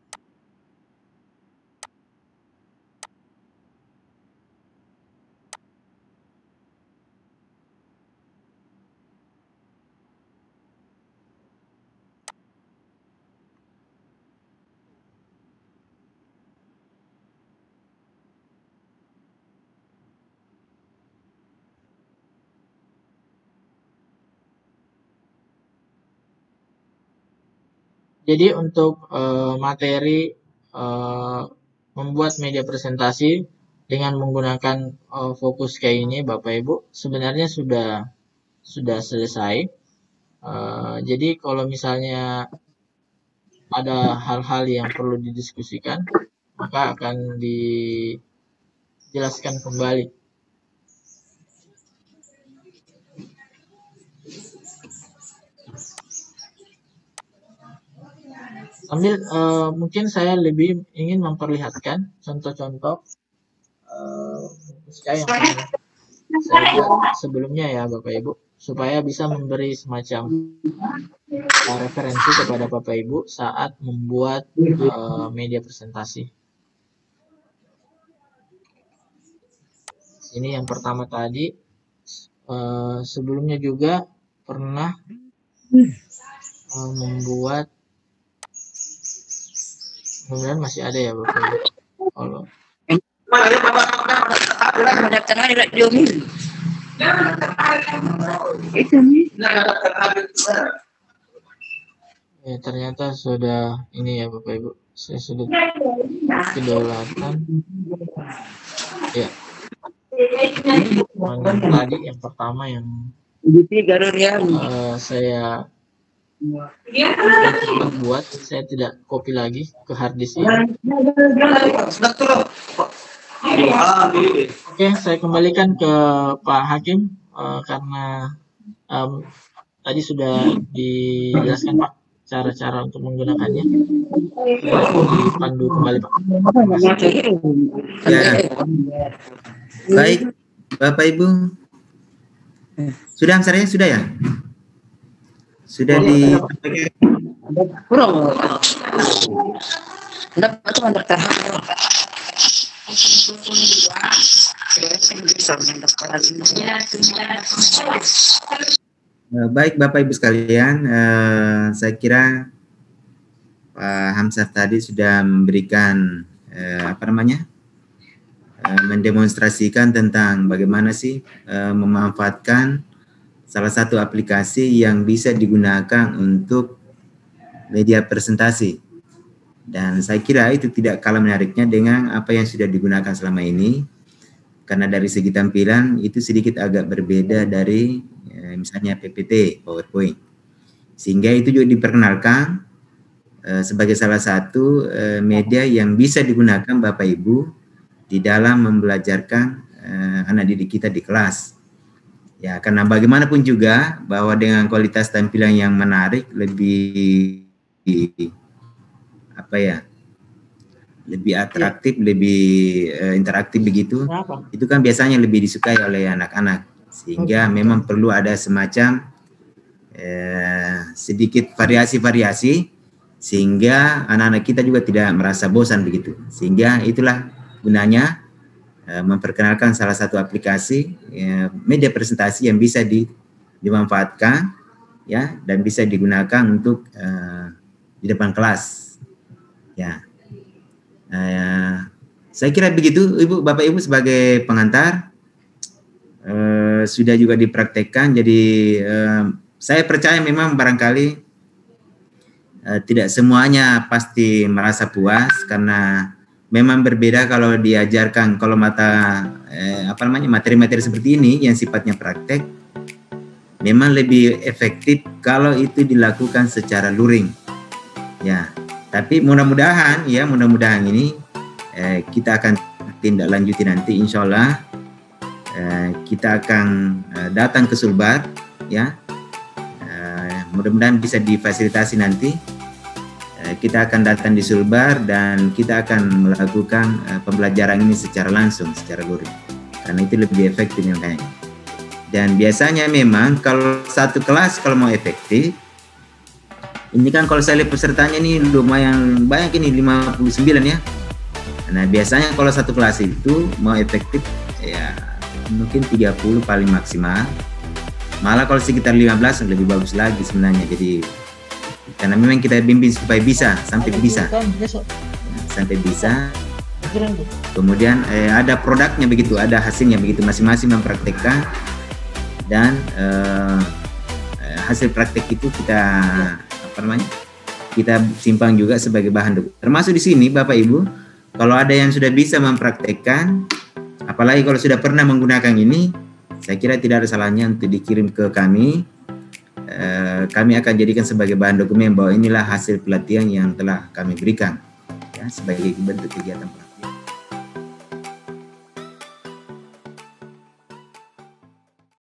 Jadi untuk materi membuat media presentasi dengan menggunakan fokus kayak ini Bapak Ibu sebenarnya sudah selesai. Jadi kalau misalnya ada hal-hal yang perlu didiskusikan maka akan dijelaskan kembali. Sambil mungkin saya lebih ingin memperlihatkan contoh-contoh yang pernah saya buat sebelumnya ya Bapak Ibu, supaya bisa memberi semacam referensi kepada Bapak Ibu saat membuat media presentasi. Ini yang pertama tadi, sebelumnya juga pernah membuat, mudah-mudahan masih ada ya Bapak Ibu. Kalau ya, ternyata sudah ini ya Bapak Ibu, saya sudah kedaulatan. Ya. Tadi yang pertama yang saya buat, saya tidak copy lagi ke harddisk ini. Oke, saya kembalikan ke Pak Hakim karena tadi sudah dijelaskan Pak cara-cara untuk menggunakannya. Dipandu kembali Pak. Ya. Baik, Bapak Ibu. Sudah ansarnya sudah ya? Sudah di baik Bapak Ibu sekalian, saya kira Pak Hamzah tadi sudah memberikan mendemonstrasikan tentang bagaimana sih memanfaatkan salah satu aplikasi yang bisa digunakan untuk media presentasi. Dan saya kira itu tidak kalah menariknya dengan apa yang sudah digunakan selama ini, karena dari segi tampilan itu sedikit agak berbeda dari misalnya PPT, PowerPoint. Sehingga itu juga diperkenalkan sebagai salah satu media yang bisa digunakan Bapak Ibu di dalam membelajarkan anak didik kita di kelas. Ya, karena bagaimanapun juga bahwa dengan kualitas tampilan yang menarik, lebih lebih atraktif, lebih interaktif begitu, itu kan biasanya lebih disukai oleh anak-anak, sehingga memang perlu ada semacam sedikit variasi-variasi sehingga anak-anak kita juga tidak merasa bosan begitu. Sehingga itulah gunanya memperkenalkan salah satu aplikasi media presentasi yang bisa dimanfaatkan ya, dan bisa digunakan untuk di depan kelas ya. Saya kira begitu Ibu, Bapak Ibu, sebagai pengantar sudah juga dipraktekkan. Jadi saya percaya memang barangkali tidak semuanya pasti merasa puas, karena memang berbeda kalau diajarkan, kalau materi-materi seperti ini yang sifatnya praktek, memang lebih efektif kalau itu dilakukan secara luring ya. Tapi mudah-mudahan ini kita akan tindak lanjuti nanti, insya Allah kita akan datang ke Sulbar ya. Mudah-mudahan bisa difasilitasi nanti kita akan datang di Sulbar dan kita akan melakukan pembelajaran ini secara langsung, secara luring, karena itu lebih efektif kayaknya. Dan biasanya memang kalau satu kelas kalau mau efektif, ini kan kalau saya lihat pesertanya ini lumayan banyak ini, 59 ya. Nah biasanya kalau satu kelas itu mau efektif ya mungkin 30 paling maksimal. Malah kalau sekitar 15 lebih bagus lagi sebenarnya. Jadi karena memang kita bimbing supaya bisa, sampai bisa. Sampai bisa. Kemudian ada produknya begitu, ada hasilnya begitu, masing-masing mempraktekkan. Dan hasil praktek itu kita kita simpan juga sebagai bahan dokumen. Termasuk di sini Bapak Ibu, kalau ada yang sudah bisa mempraktekkan, apalagi kalau sudah pernah menggunakan ini, saya kira tidak ada salahnya untuk dikirim ke kami. Kami akan jadikan sebagai bahan dokumen bahwa inilah hasil pelatihan yang telah kami berikan ya, sebagai bentuk kegiatan.